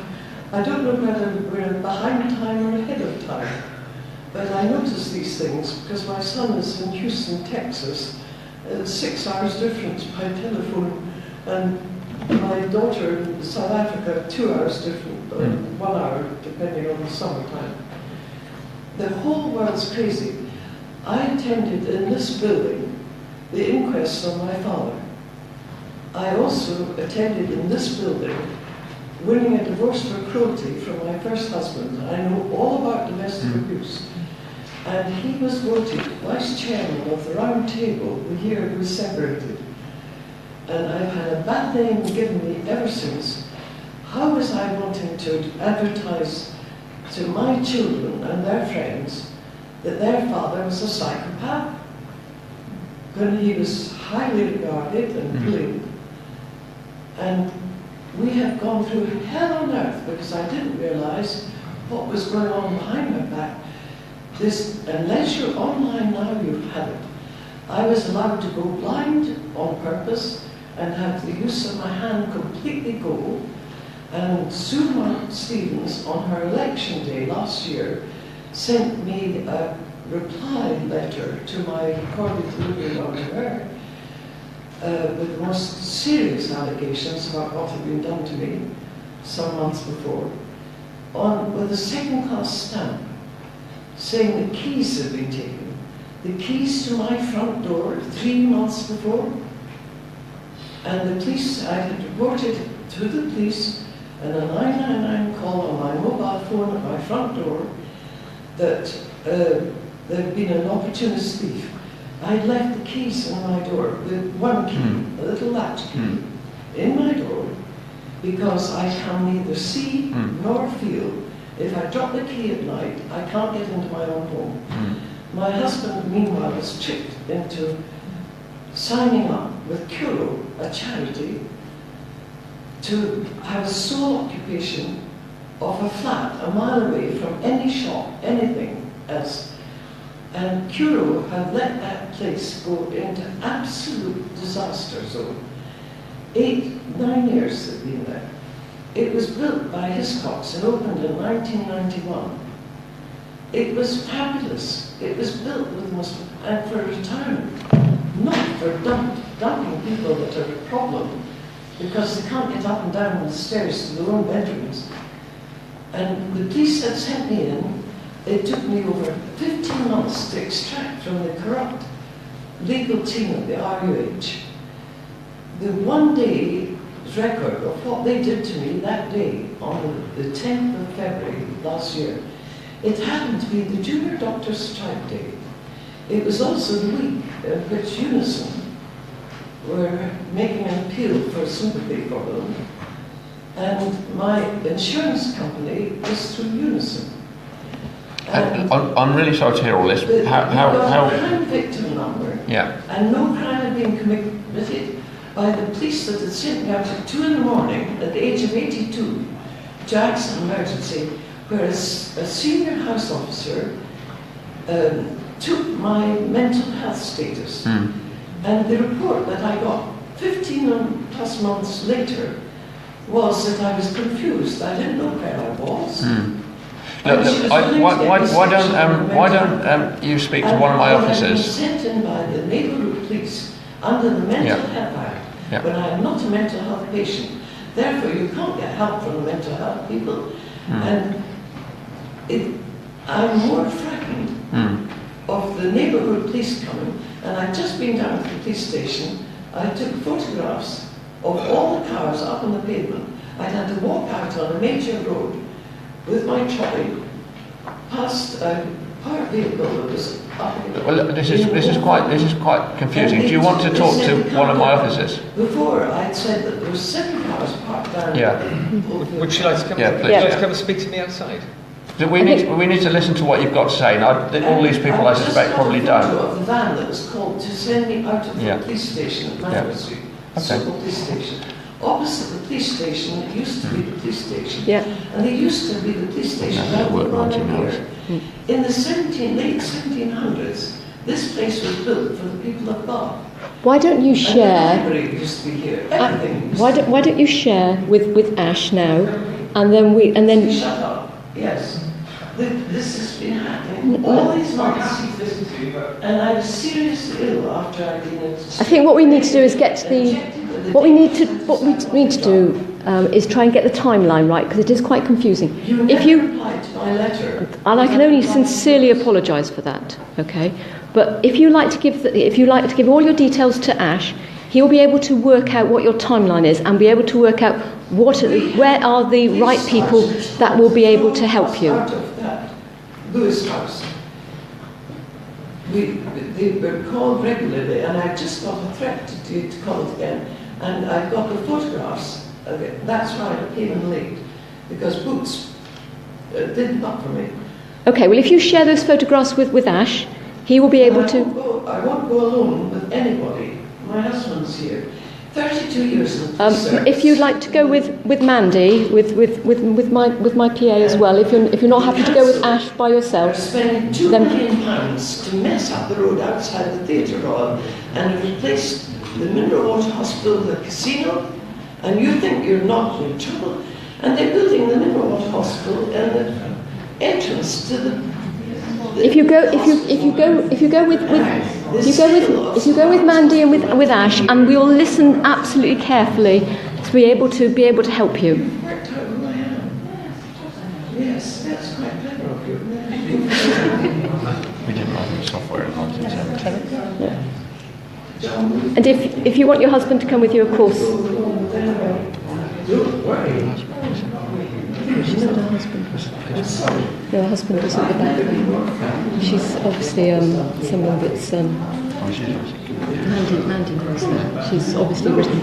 I don't know whether we're behind time or ahead of time. But I notice these things because my son is in Houston, Texas. It's 6 hours difference by telephone, and my daughter in South Africa, 2 hours different, 1 hour, depending on the summertime. The whole world's crazy. I attended in this building the inquest on my father. I also attended in this building winning a divorce for cruelty from my first husband. I know all about domestic abuse. And he was voted vice chairman of the round table the year we separated. And I've had a bad name given me ever since. How was I wanting to advertise to my children and their friends that their father was a psychopath when he was highly regarded and bullied? And we have gone through hell on earth because I didn't realise what was going on behind my back. This, unless you're online now, you've had it. I was allowed to go blind on purpose and have the use of my hand completely go. And Sue Stevens, on her election day last year, sent me a reply letter to my recorded delivery on her with the most serious allegations about what had been done to me some months before, with a second-class stamp, saying the keys had been taken. The keys to my front door 3 months before. And the police, I had reported to the police and a 999 call on my mobile phone at my front door that there had been an opportunist thief. I'd left the keys in my door, with one key, a little latch key, in my door, because I can neither see nor feel. If I drop the key at night, I can't get into my own home. My husband, meanwhile, was tricked into signing up with Curo, a charity, to have a sole occupation of a flat a mile away from any shop, anything else. And Curo had let that place go into absolute disaster zone. 8, 9 years they've been there. It was built by Hiscox and opened in 1991. It was fabulous. It was built with and for retirement, not for dumping people that are a problem because they can't get up and down the stairs to their own bedrooms. And the police had sent me in. It took me over 15 months to extract from the corrupt legal team at the RUH the one-day record of what they did to me that day on the 10th of February last year. It happened to be the Junior Doctors' Strike Day. It was also the week in which Unison were making an appeal for sympathy for them, and my insurance company was through Unison. I'm really sorry to hear all this. How crime victim number, yeah. and no crime had been committed by the police that had sent me out at 2 in the morning at the age of 82 to accident emergency, whereas a senior house officer took my mental health status. And the report that I got 15 plus months later was that I was confused. I didn't know where I was. Why don't you speak to one of my officers? Sent in by the neighbourhood police under the Mental Health Act, but I am not a mental health patient. Therefore, you can't get help from the mental health people. And I'm more frightened of the neighbourhood police coming. And I'd just been down to the police station. I took photographs of all the cars up on the pavement. I'd had to walk out on a major road with my trolley past a parked vehicle that was up. Well, this is quite confusing. Do you want to talk to one of my officers? Before I'd said that there were 7 cars parked down. Yeah. Would you like to come? Yeah, please. Would you like to come and speak to me outside? We need to listen to what you've got to say. Now, all these people, I suspect, probably don't. Of the van that was called to send me out of the police station at Manor Street, Circle Police Station. Opposite the police station, it used to be the police station, and they used to be the police station right here. In the late 1700s, this place was built for the people of Bath. Why don't you share? And the library used to be here. Everything. Why don't you share with Ash now, and then Shut up. Yes. This has been happening all these months, and I was seriously ill after I'd been in. I think what we need to do is get to the. What we need to do is try and get the timeline right, because it is quite confusing. If you replied to my letter, and I can only sincerely apologise for that. Okay, but if you like to give all your details to Ash, he will be able to work out what your timeline is and be able to work out where are the right people that will be able to help you. Out of that Lewis House, they were called regularly, and I just got a threat to call it again, and I got the photographs of it. That's why I came in late, because Boots did not for me. Okay, well, if you share those photographs with Ash, he will be able to. I won't go alone with anybody. My husband's here. 32 years in the service. If you'd like to go with Mandy, with my PA as well, if you're not happy to go with Ash by yourself, spending £2 million to mess up the road outside the Theatre Hall and replaced the Mineral Water Hospital with a casino, and you think you're not in trouble, and they're building the Mineral Water Hospital and the entrance to the. If you go with Mandy and with Ash, and we'll listen absolutely carefully to be able to help you. Yes, that's quite clever of you. We didn't have any software in 1970. Yeah. And if you want your husband to come with you, of course. Don't worry. She's not her husband. No, her husband was at the back. She's obviously someone that's. Mandy knows her. She's obviously written.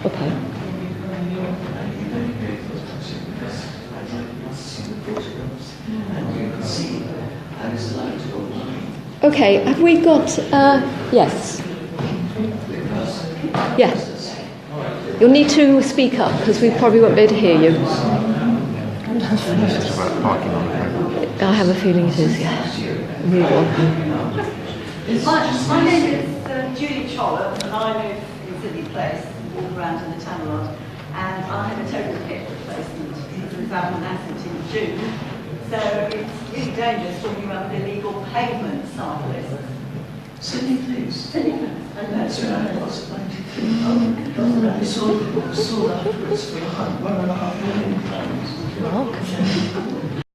Okay. Okay, have we got. Yes. Yes. You'll need to speak up because we probably won't be able to hear you. I have a feeling it is, yeah. Move on. My name is Judy Trollope, and I live in City Place. walk around in the Tamarod, and I had a total hip replacement because of an accident in June. So it's really dangerous talking about illegal pavement cyclists. Sydney Place. Sydney Place. And that's where I was at 93. And I sold afterwards for £1.5 million. Well,